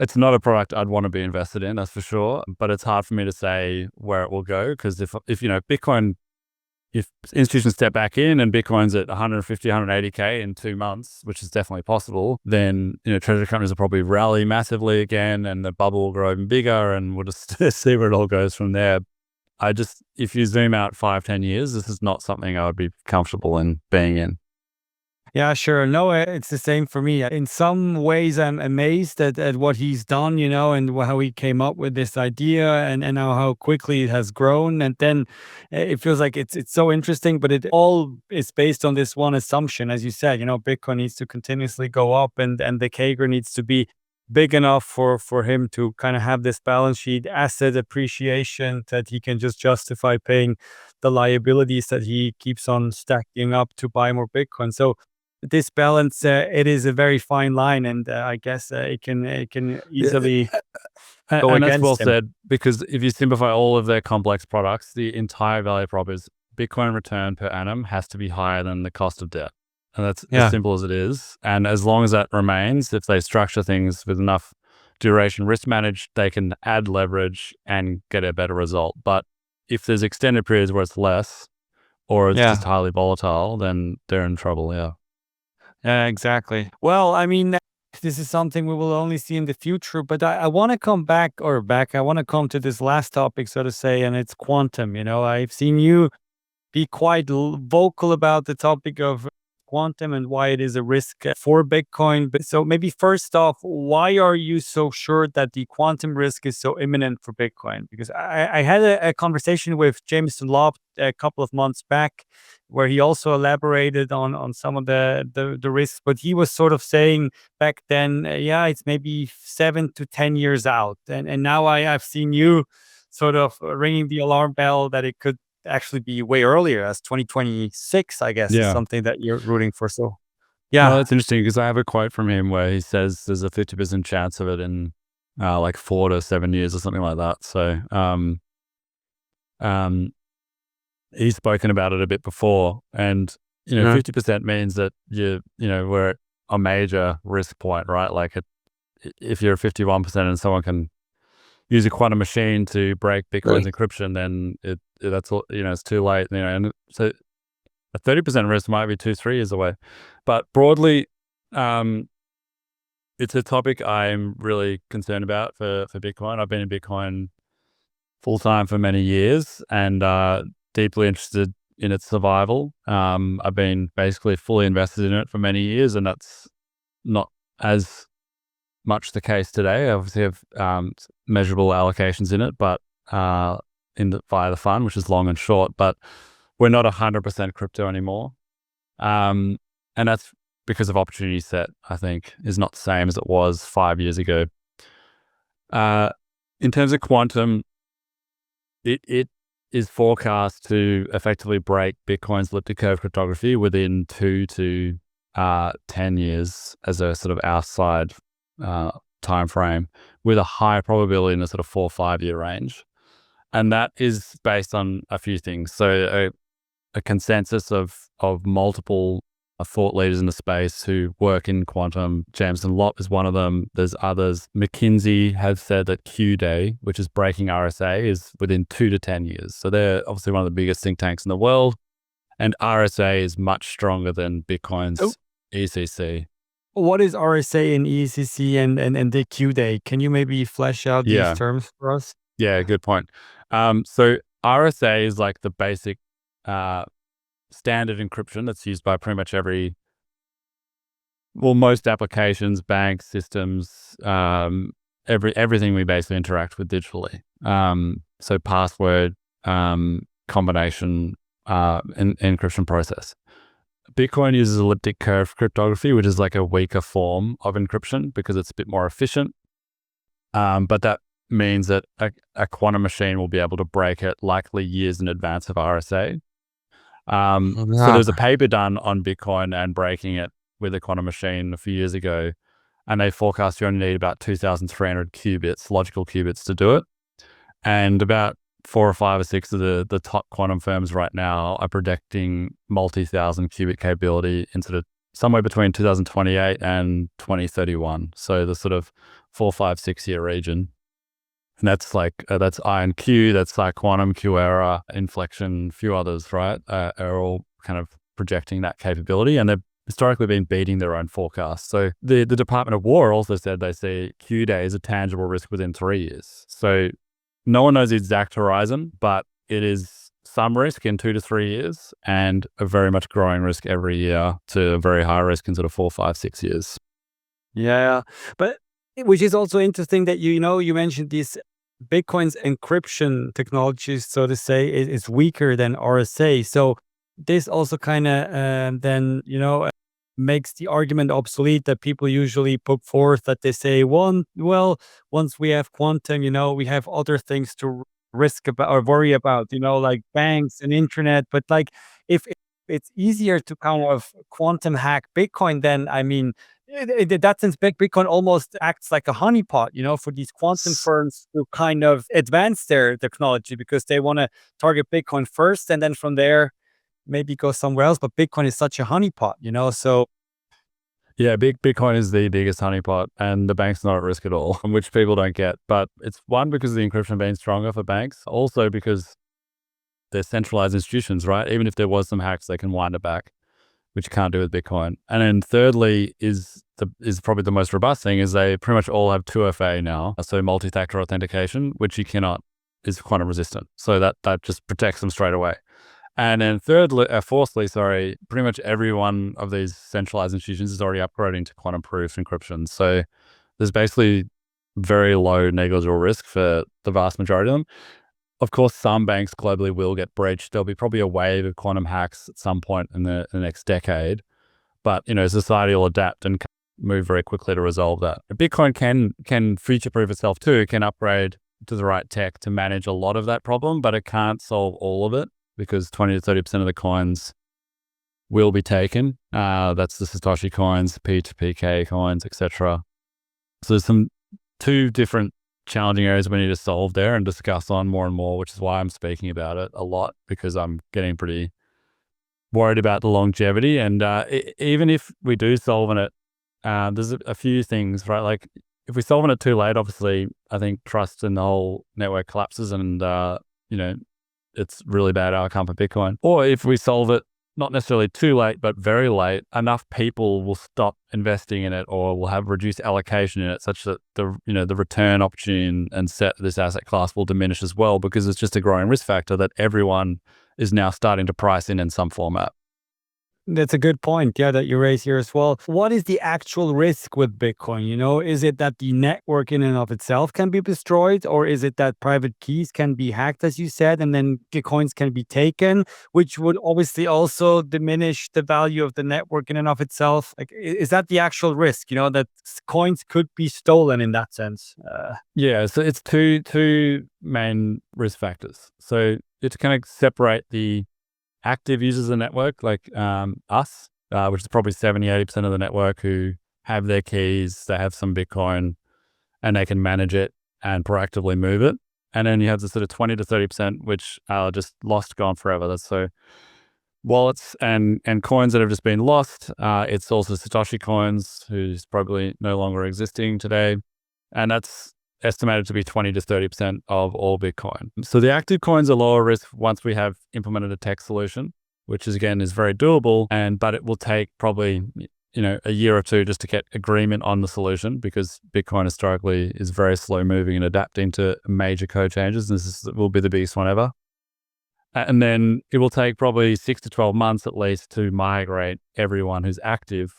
it's not a product I'd want to be invested in, that's for sure. But it's hard for me to say where it will go, because if Bitcoin, if institutions step back in and Bitcoin's at 150, 180K in 2 months, which is definitely possible, then, treasury companies will probably rally massively again and the bubble will grow even bigger, and we'll just see where it all goes from there. If you zoom out 5-10 years, this is not something I would be comfortable in being in. Yeah, sure. No, it's the same for me. In some ways, I'm amazed at what he's done, and how he came up with this idea, and how quickly it has grown. And then it feels like it's so interesting, but it all is based on this one assumption. As you said, Bitcoin needs to continuously go up, and the CAGR needs to be big enough for him to kind of have this balance sheet asset appreciation that he can just justify paying the liabilities that he keeps on stacking up to buy more Bitcoin. So this balance, it is a very fine line, and I guess it can easily go And that's well against him. said, because if you simplify all of their complex products, the entire value prop is Bitcoin return per annum has to be higher than the cost of debt. And that's as simple as it is. And as long as that remains, if they structure things with enough duration risk managed, they can add leverage and get a better result. But if there's extended periods where it's less, or it's just highly volatile, then they're in trouble, Yeah, exactly. Well, I mean, this is something we will only see in the future, but I want to come back, I want to come to this last topic, so to say, and it's quantum. I've seen you be quite vocal about the topic of quantum and why it is a risk for Bitcoin. But so maybe first off, why are you so sure that the quantum risk is so imminent for Bitcoin? Because I had a conversation with Jameson Lopp a couple of months back, where he also elaborated on some of the risks, but he was sort of saying back then, it's maybe 7 to 10 years out. And now I've seen you sort of ringing the alarm bell that it could actually be way earlier, as 2026, I guess, is something that you're rooting for. So, Well, that's interesting, because I have a quote from him where he says there's a 50% chance of it in like 4 to 7 years or something like that. So, he's spoken about it a bit before, and 50% means that we're at a major risk point, right? Like if you're 51% and someone can use a quantum machine to break Bitcoin's encryption, then that's all, it's too late, and so a 30% risk might be 2-3 years away. But broadly, it's a topic I'm really concerned about for Bitcoin. I've been in Bitcoin full time for many years, and deeply interested in its survival. I've been basically fully invested in it for many years, and that's not as much the case today. I obviously have measurable allocations in it, but via the fund, which is long and short. But we're not 100% crypto anymore, and that's because of opportunity set. I think is not the same as it was 5 years ago. In terms of quantum, it is forecast to effectively break Bitcoin's elliptic curve cryptography within 2 to 10 years as a sort of outside time frame, with a high probability in the sort of 4 or 5 year range. And that is based on a few things. So a consensus of multiple thought leaders in the space who work in quantum. Jameson Lopp is one of them. There's others. McKinsey has said that Q-Day, which is breaking RSA, is within 2 to 10 years. So they're obviously one of the biggest think tanks in the world. And RSA is much stronger than Bitcoin's ECC. What is RSA and ECC and the Q-Day? Can you maybe flesh out these terms for us? Yeah, good point. So RSA is like the basic standard encryption that's used by pretty much most applications, banks, systems, everything we basically interact with digitally. So password, combination, encryption process. Bitcoin uses elliptic curve cryptography, which is like a weaker form of encryption because it's a bit more efficient. But that means that a quantum machine will be able to break it likely years in advance of RSA. So there's a paper done on Bitcoin and breaking it with a quantum machine a few years ago, and they forecast you only need about 2,300 qubits, logical qubits, to do it. And about 4 or 5 or 6 of the top quantum firms right now are predicting multi-thousand qubit capability in sort of somewhere between 2028 and 2031. So the sort of 4, 5, 6 year region. And that's like, that's IonQ, that's like quantum, QEra, Inflection, a few others, right? Are all kind of projecting that capability, and they've historically been beating their own forecasts. So the Department of War also said they see Q day as a tangible risk within 3 years. So no one knows the exact horizon, but it is some risk in 2 to 3 years and a very much growing risk every year to a very high risk in sort of 4, 5, 6 years. Yeah, but which is also interesting that you mentioned these Bitcoin's encryption technologies, so to say, is weaker than RSA. So this also kind of then makes the argument obsolete that people usually put forth, that they say, once we have quantum, we have other things to risk about or worry about, like banks and internet. But like if it's easier to kind of quantum hack Bitcoin, then I mean, in that sense, Bitcoin almost acts like a honeypot, for these quantum firms to kind of advance their technology, because they want to target Bitcoin first and then from there maybe go somewhere else. But Bitcoin is such a honeypot, so. Yeah, Bitcoin is the biggest honeypot, and the bank's not at risk at all, which people don't get. But it's one, because of the encryption being stronger for banks, also because they're centralized institutions, right? Even if there was some hacks, they can wind it back, which you can't do with Bitcoin. And then thirdly is probably the most robust thing, is they pretty much all have 2FA now, so multi-factor authentication, which you cannot, is quantum resistant. So that just protects them straight away. And then fourthly, pretty much every one of these centralized institutions is already upgrading to quantum proof encryption. So there's basically very low negligible risk for the vast majority of them. Of course, some banks globally will get breached. There'll be probably a wave of quantum hacks at some point in the next decade. But, society will adapt and move very quickly to resolve that. Bitcoin can future-proof itself too, can upgrade to the right tech to manage a lot of that problem, but it can't solve all of it, because 20 to 30% of the coins will be taken. That's the Satoshi coins, P2PK coins, etc. So there's 2 different challenging areas we need to solve there and discuss on more and more, which is why I'm speaking about it a lot, because I'm getting pretty worried about the longevity. And even if we do solve it, there's a few things, right? Like if we solve it too late, obviously, I think trust in the whole network collapses, and it's really bad outcome for Bitcoin. Or if we solve it not necessarily too late, but very late, enough people will stop investing in it, or will have reduced allocation in it, such that the return opportunity and set this asset class will diminish as well, because it's just a growing risk factor that everyone is now starting to price in some format. That's a good point, that you raise here as well. What is the actual risk with Bitcoin? Is it that the network in and of itself can be destroyed, or is it that private keys can be hacked, as you said, and then the coins can be taken, which would obviously also diminish the value of the network in and of itself? Like, is that the actual risk, that coins could be stolen in that sense? Yeah, so it's two main risk factors. So it's kind of separate the active users of the network, like us, which is probably 70, 80% of the network, who have their keys, they have some Bitcoin, and they can manage it and proactively move it. And then you have the sort of 20 to 30%, which are just lost, gone forever. That's so wallets and coins that have just been lost. It's also Satoshi coins, who's probably no longer existing today. And that's estimated to be 20 to 30% of all Bitcoin. So the active coins are lower risk once we have implemented a tech solution, which is very doable, but it will take probably a year or 2 just to get agreement on the solution, because Bitcoin historically is very slow moving and adapting to major code changes. This will be the biggest one ever. And then it will take probably 6 to 12 months at least to migrate everyone who's active,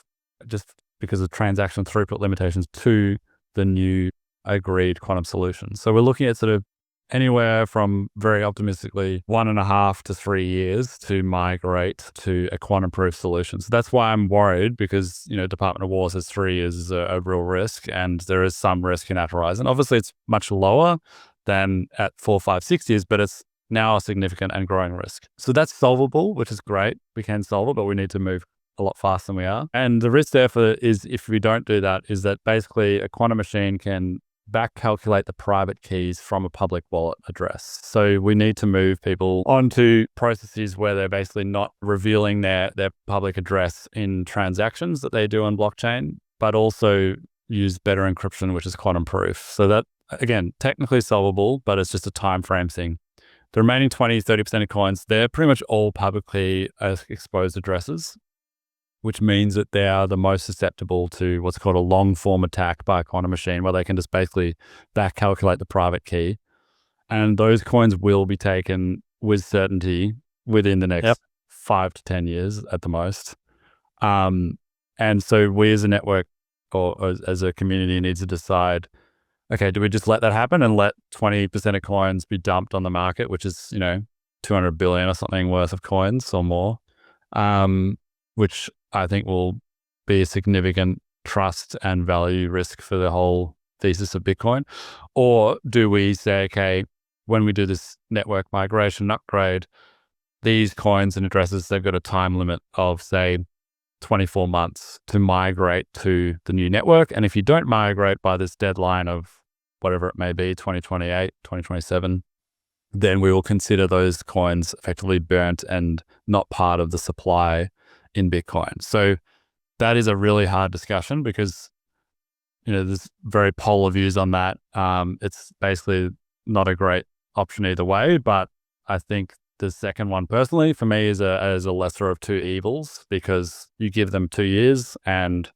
just because of transaction throughput limitations, to the new agreed quantum solution. So we're looking at sort of anywhere from, very optimistically, 1.5 to 3 years to migrate to a quantum proof solution. So that's why I'm worried, because, Department of War says 3 years is a real risk, and there is some risk in that horizon. Obviously, it's much lower than at 4, 5, 6 years, but it's now a significant and growing risk. So that's solvable, which is great. We can solve it, but we need to move a lot faster than we are. And the risk therefore is, if we don't do that, is that basically a quantum machine can back calculate the private keys from a public wallet address. So we need to move people onto processes where they're basically not revealing their public address in transactions that they do on blockchain, but also use better encryption, which is quantum proof. So that, again, technically solvable, but it's just a time frame thing. The remaining 20, 30% of coins, they're pretty much all publicly exposed addresses, which means that they are the most susceptible to what's called a long form attack by a quantum machine, where they can just basically back calculate the private key. And those coins will be taken with certainty within the next 5 to 10 years at the most. And so we as a network, or as a community, need to decide, okay, do we just let that happen and let 20% of coins be dumped on the market, which is, 200 billion or something worth of coins or more, which I think will be a significant trust and value risk for the whole thesis of Bitcoin? Or do we say, okay, when we do this network migration upgrade, these coins and addresses, they've got a time limit of, say, 24 months to migrate to the new network. And if you don't migrate by this deadline of whatever it may be, 2028, 2027, then we will consider those coins effectively burnt and not part of the supply in Bitcoin. So that is a really hard discussion, because, there's very polar views on that. It's basically not a great option either way, but I think the second one, personally, for me, is a lesser of two evils, because you give them 2 years and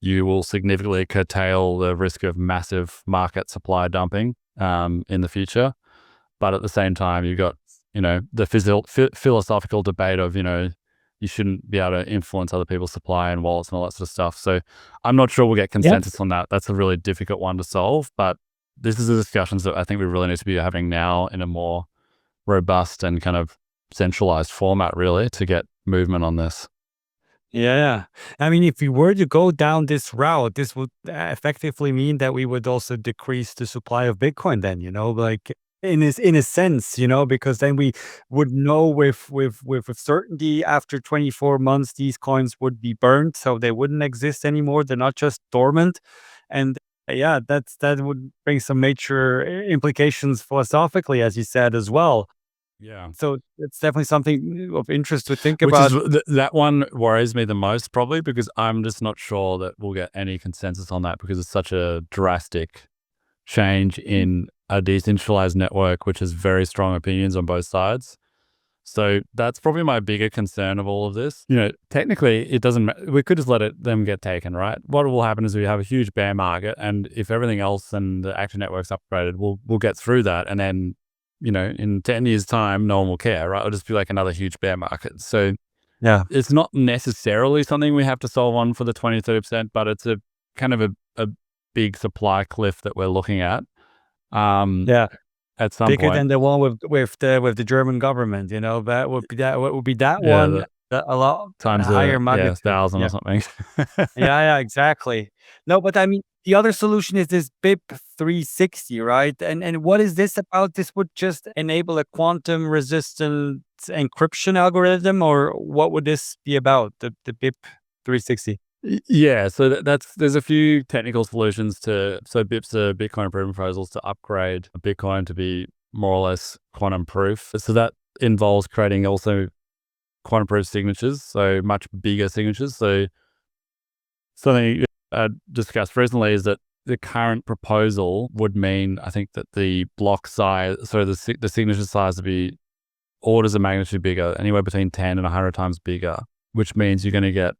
you will significantly curtail the risk of massive market supply dumping in the future. But at the same time, you've got, the philosophical debate of, you shouldn't be able to influence other people's supply and wallets and all that sort of stuff. So I'm not sure we'll get consensus on that. That's a really difficult one to solve, but this is the discussions that I think we really need to be having now in a more robust and kind of centralized format, really, to get movement on this. Yeah. I mean, if we were to go down this route, this would effectively mean that we would also decrease the supply of Bitcoin then, like in a sense, because then we would know with certainty after 24 months, these coins would be burned. So they wouldn't exist anymore. They're not just dormant. And that would bring some major implications philosophically, as you said, as well. Yeah. So it's definitely something of interest to think about. That one worries me the most, probably, because I'm just not sure that we'll get any consensus on that, because it's such a drastic change in a decentralized network, which has very strong opinions on both sides. So that's probably my bigger concern of all of this. Technically, it doesn't matter. We could just let them get taken, right? What will happen is we have a huge bear market, and if everything else and the active network's upgraded, we'll get through that, and then, in 10 years' time, no one will care, right? It'll just be like another huge bear market. So it's not necessarily something we have to solve on for the 20, 30%, but it's a kind of a big supply cliff that we're looking at. At some bigger point. than the one with the German government, that would be that one a lot times higher magnitude. 1,000 or something. Exactly. No, but I mean, the other solution is this BIP 360, right? And what is this about? This would just enable a quantum resistant encryption algorithm, or what would this be about? The BIP 360. Yeah, so there's a few technical solutions so BIPs are Bitcoin improvement proposals to upgrade Bitcoin to be more or less quantum proof. So that involves creating also quantum proof signatures, so much bigger signatures. So something I discussed recently is that the current proposal would mean, I think, that the block size, so the signature size would be orders of magnitude bigger, anywhere between 10 and 100 times bigger, which means you're going to get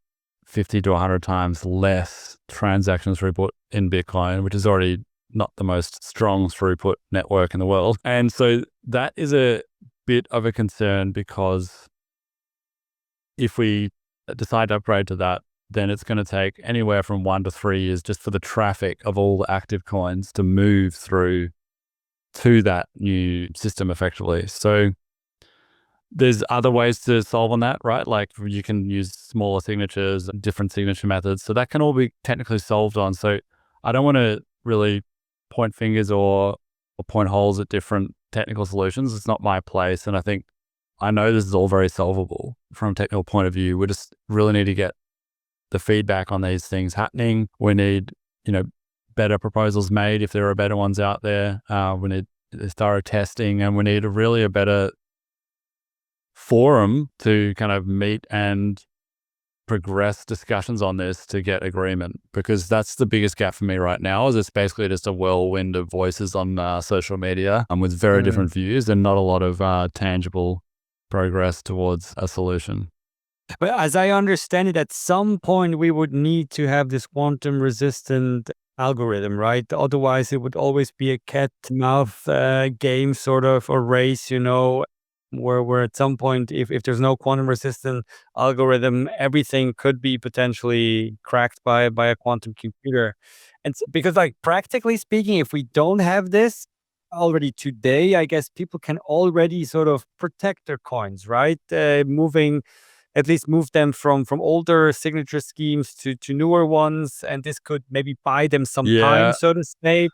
50 to 100 times less transaction throughput in Bitcoin, which is already not the most strong throughput network in the world. And so that is a bit of a concern because if we decide to upgrade to that, then it's going to take anywhere from 1 to 3 years just for the traffic of all the active coins to move through to that new system effectively. So there's other ways to solve on that, right? Like you can use smaller signatures, different signature methods. So that can all be technically solved on. So I don't want to really point fingers or point holes at different technical solutions. It's not my place. And I know this is all very solvable from a technical point of view. We just really need to get the feedback on these things happening. We need, better proposals made if there are better ones out there. We need thorough testing, and we need a better forum to kind of meet and progress discussions on this to get agreement, because that's the biggest gap for me right now. Is it's basically just a whirlwind of voices on social media with very different views and not a lot of tangible progress towards a solution. But as I understand it, at some point we would need to have this quantum resistant algorithm, right? Otherwise, it would always be a cat and mouse game, sort of, or race, where at some point, if there's no quantum resistant algorithm, everything could be potentially cracked by a quantum computer. And because, like, practically speaking, if we don't have this already today, I guess people can already sort of protect their coins, right? At least move them from older signature schemes to newer ones, and this could maybe buy them some time, Yeah, so to say.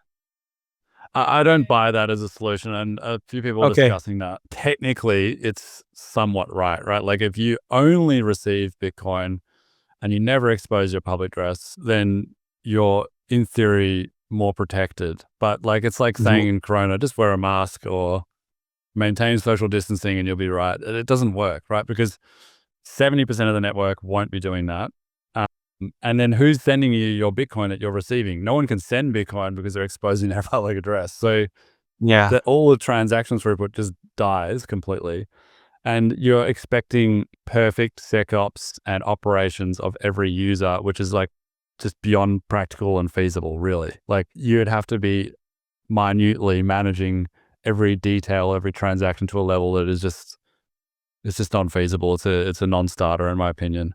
I don't buy that as a solution, and a few people are Okay. discussing that. Technically, it's somewhat right? Like if you only receive Bitcoin and you never expose your public address, then you're in theory more protected. But like it's like saying in Corona, just wear a mask or maintain social distancing and you'll be right. It doesn't work, right? Because 70% of the network won't be doing that. And then who's sending you your Bitcoin that you're receiving? No one can send Bitcoin because they're exposing their public address. So Yeah. all the transactions throughput just dies completely. And you're expecting perfect SecOps and operations of every user, which is like just beyond practical and feasible, really. Like you'd have to be minutely managing every detail, every transaction to a level that is just, it's just unfeasible. It's a non-starter in my opinion.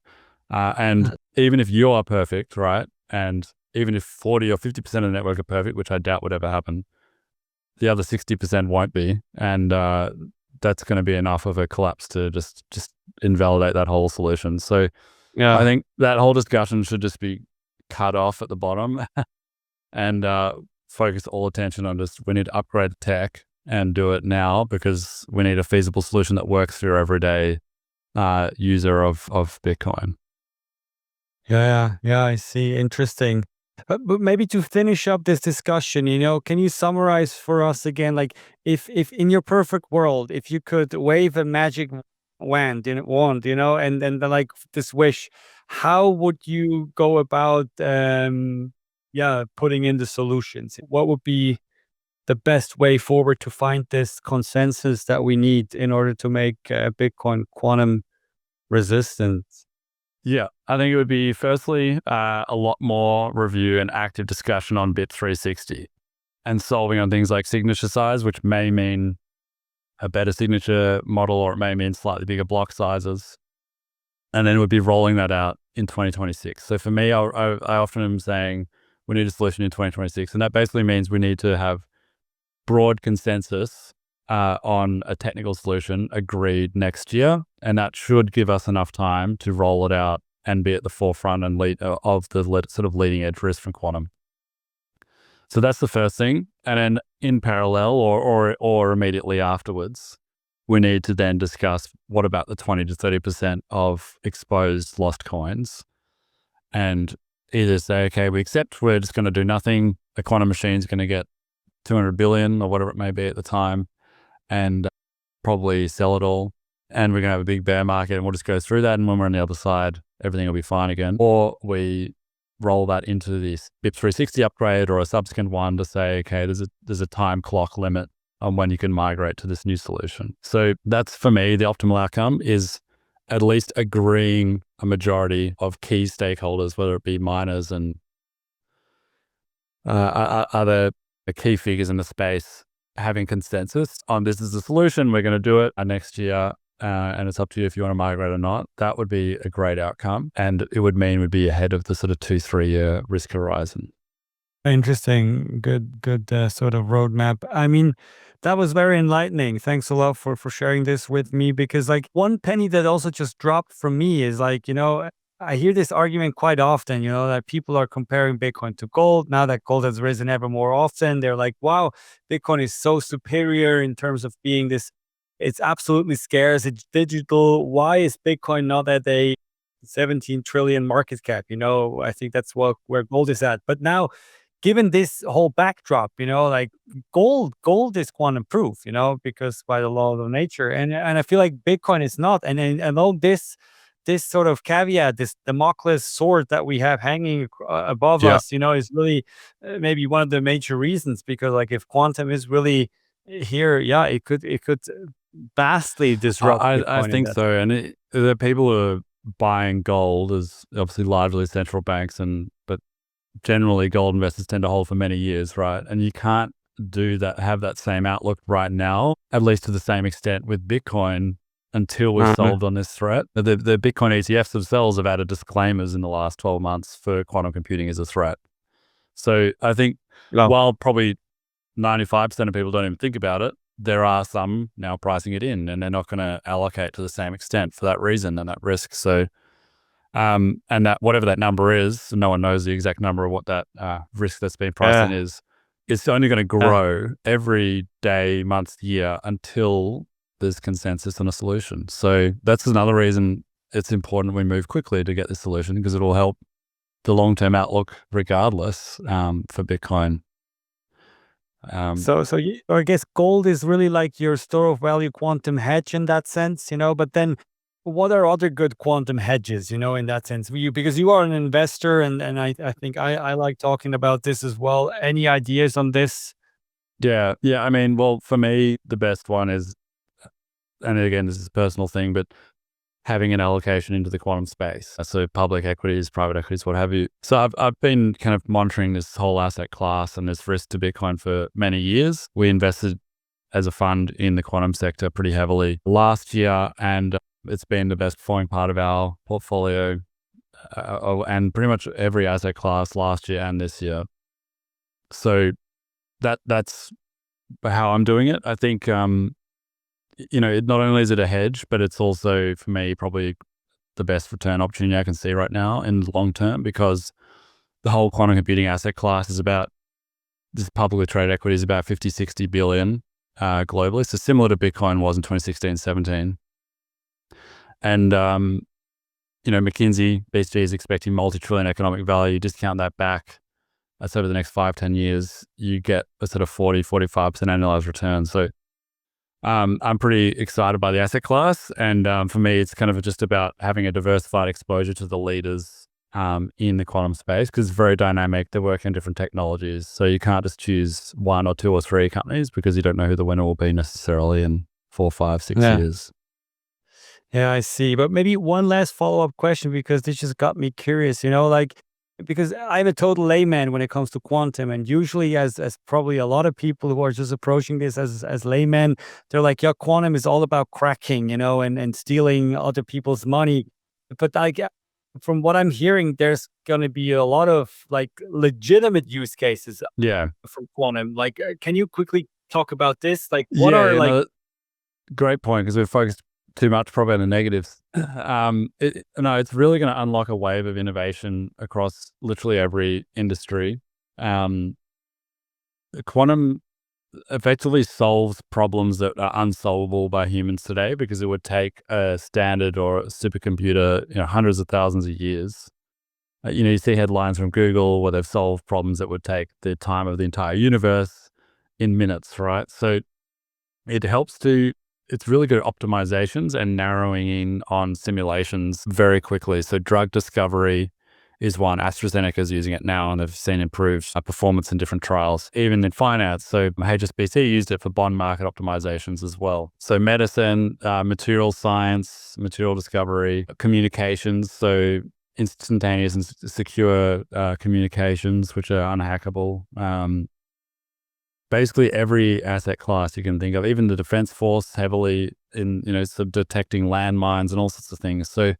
And even if you are perfect, right? And even if 40 or 50% of the network are perfect, which I doubt would ever happen, the other 60% won't be. And that's going to be enough of a collapse to just invalidate that whole solution. So I think that whole discussion should just be cut off at the bottom and focus all attention on just, we need to upgrade the tech and do it now because we need a feasible solution that works for your everyday user of Bitcoin. Yeah, I see. Interesting. But maybe to finish up this discussion, can you summarize for us again, like if in your perfect world, if you could wave a magic wand, and then like this wish, how would you go about, putting in the solutions? What would be the best way forward to find this consensus that we need in order to make Bitcoin quantum resistant? Yeah, I think it would be firstly a lot more review and active discussion on Bit360 and solving on things like signature size, which may mean a better signature model or it may mean slightly bigger block sizes. And then we'd be rolling that out in 2026. So for me, I often am saying we need a solution in 2026. And that basically means we need to have broad consensus on a technical solution agreed next year. And that should give us enough time to roll it out and be at the forefront and lead of the sort of leading edge risk from quantum. So that's the first thing. And then in parallel or immediately afterwards, we need to then discuss what about the 20 to 30% of exposed lost coins and either say, okay, we accept we're just going to do nothing. The quantum machine is going to get 200 billion or whatever it may be at the time and probably sell it all. And we're going to have a big bear market and we'll just go through that. And when we're on the other side, everything will be fine again. Or we roll that into this BIP360 upgrade or a subsequent one to say, okay, there's a time clock limit on when you can migrate to this new solution. So that's, for me, the optimal outcome is at least agreeing a majority of key stakeholders, whether it be miners and other key figures in the space, having consensus on this is the solution, we're going to do it next year, and it's up to you if you want to migrate or not. That would be a great outcome, and it would mean we'd be ahead of the sort of 2-3 year risk horizon. Interesting. Good sort of roadmap. I mean, that was very enlightening. Thanks a lot for sharing this with me, because like one penny that also just dropped from me is like, I hear this argument quite often, that people are comparing Bitcoin to gold. Now that gold has risen ever more often, they're like, wow, Bitcoin is so superior in terms of being this, it's absolutely scarce, it's digital. Why is Bitcoin not at a 17 trillion market cap? I think that's where gold is at. But now, given this whole backdrop, like gold is quantum proof, because by the law of nature, and I feel like Bitcoin is not. And all this sort of caveat, this Damocles sword that we have hanging above Yeah. us, is really maybe one of the major reasons. Because like if quantum is really here, yeah, it could vastly disrupt I Bitcoin in think that. so. And the people who are buying gold is obviously largely central banks, but generally gold investors tend to hold for many years, right? And you can't do that, have that same outlook right now, at least to the same extent with Bitcoin, until we've solved on this threat. The Bitcoin ETFs themselves have added disclaimers in the last 12 months for quantum computing as a threat. So I think Well, while probably 95% of people don't even think about it, there are some now pricing it in, and they're not going to allocate to the same extent for that reason and that risk. So, and that whatever that number is, no one knows the exact number of what that risk that's been priced in yeah. is. It's only going to grow every day, month, year until there's consensus on a solution. So that's another reason it's important we move quickly to get this solution, because it will help the long-term outlook regardless for Bitcoin. So I guess gold is really like your store of value quantum hedge in that sense, but then what are other good quantum hedges, in that sense? Because you are an investor, and I think I like talking about this as well. Any ideas on this? Yeah. I mean, well, for me, the best one is, and again, this is a personal thing, but having an allocation into the quantum space. So public equities, private equities, what have you. So I've been kind of monitoring this whole asset class and this risk to Bitcoin for many years. We invested as a fund in the quantum sector pretty heavily last year, and it's been the best performing part of our portfolio, and pretty much every asset class last year and this year. So that's how I'm doing it. I think, not only is it a hedge, but it's also, for me, probably the best return opportunity I can see right now in the long term, because the whole quantum computing asset class is about, this publicly traded equity is about 50, 60 billion globally. So similar to Bitcoin was in 2016, 17. And, McKinsey, BCG is expecting multi-trillion economic value. Discount that back. That's over the next 5-10 years. You get a sort of 40-45% annualized return. So I'm pretty excited by the asset class. And for me, it's kind of just about having a diversified exposure to the leaders in the quantum space, because it's very dynamic. They work in different technologies. So you can't just choose 1 or 2 or 3 companies, because you don't know who the winner will be necessarily in 4, 5, 6 years. Yeah, I see. But maybe one last follow-up question, because this just got me curious, because I'm a total layman when it comes to quantum, and usually as probably a lot of people who are just approaching this as laymen, they're like, yeah, quantum is all about cracking, and stealing other people's money. But like, from what I'm hearing, there's going to be a lot of like legitimate use cases Yeah. from quantum. Like, can you quickly talk about this? Like, what are Yeah, like, no, great point, because we've focused too much probably on the negatives. It's really going to unlock a wave of innovation across literally every industry. Quantum effectively solves problems that are unsolvable by humans today, because it would take a standard or a supercomputer, hundreds of thousands of years. You see headlines from Google where they've solved problems that would take the time of the entire universe in minutes, right? So it helps to, it's really good at optimizations and narrowing in on simulations very quickly. So drug discovery is one. AstraZeneca is using it now, and they've seen improved performance in different trials, even in finance. So HSBC used it for bond market optimizations as well. So medicine, material science, material discovery, communications, so instantaneous and secure communications, which are unhackable. basically every asset class you can think of, even the defense force heavily in, detecting landmines and all sorts of things. So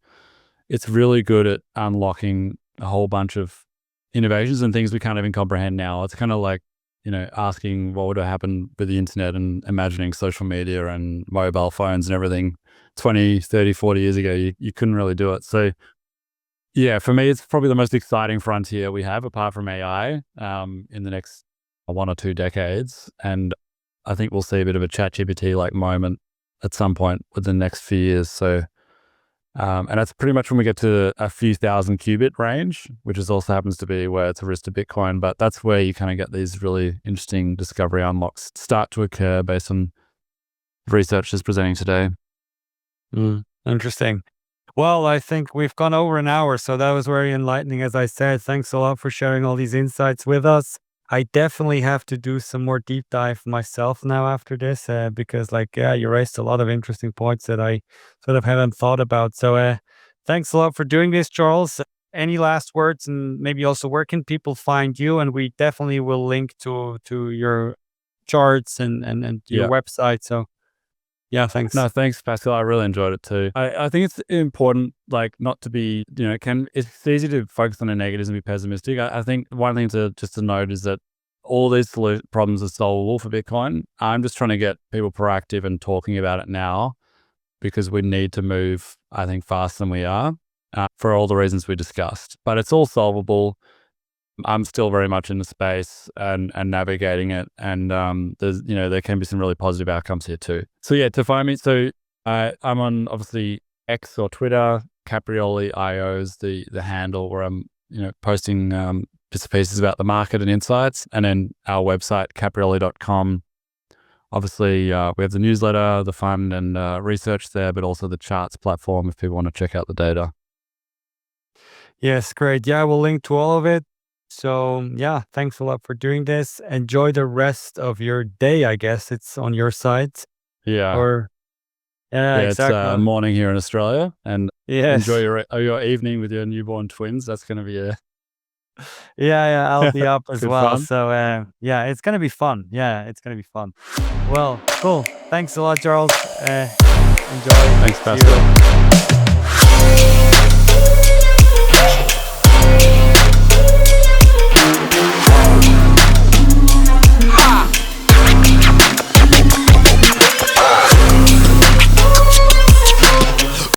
it's really good at unlocking a whole bunch of innovations and things we can't even comprehend now. It's kind of like, asking what would have happened with the internet and imagining social media and mobile phones and everything 20, 30, 40 years ago. You couldn't really do it. So yeah, for me, it's probably the most exciting frontier we have apart from AI in the next 1 or 2 decades. And I think we'll see a bit of a ChatGPT-like moment at some point within the next few years. So, and that's pretty much when we get to a few thousand qubit range, which is also happens to be where it's a risk to Bitcoin. But that's where you kind of get these really interesting discovery unlocks start to occur based on research that's presenting today. Interesting. Well, I think we've gone over an hour, so that was very enlightening. As I said, thanks a lot for sharing all these insights with us. I definitely have to do some more deep dive myself now after this, because you raised a lot of interesting points that I sort of hadn't thought about. So thanks a lot for doing this, Charles. Any last words, and maybe also where can people find you? And we definitely will link to your charts and your website. So yeah, thanks. No, thanks, Pascal. I really enjoyed it too. I think it's important, not to be, it's easy to focus on the negatives and be pessimistic. I think one thing to note is that all these problems are solvable for Bitcoin. I'm just trying to get people proactive and talking about it now because we need to move, I think, faster than we are for all the reasons we discussed. But it's all solvable. I'm still very much in the space and navigating it. And there's, there can be some really positive outcomes here too. So yeah, to find me, I'm on obviously X or Twitter, Caprioli.io is the handle where I'm, posting bits and pieces about the market and insights. And then our website, caprioli.com. Obviously, we have the newsletter, the fund and research there, but also the charts platform if people want to check out the data. Yes, great. Yeah, we'll link to all of it. So yeah, thanks a lot for doing this. Enjoy the rest of your day. I guess it's on your side. Yeah. Or yeah, exactly. It's morning here in Australia, and yes. enjoy your evening with your newborn twins. That's going to be yeah, I'll be up as well. Fun. So yeah, it's gonna be fun. Yeah, it's gonna be fun. Well, cool. Thanks a lot, Charles. Enjoy. Thanks, Pascal.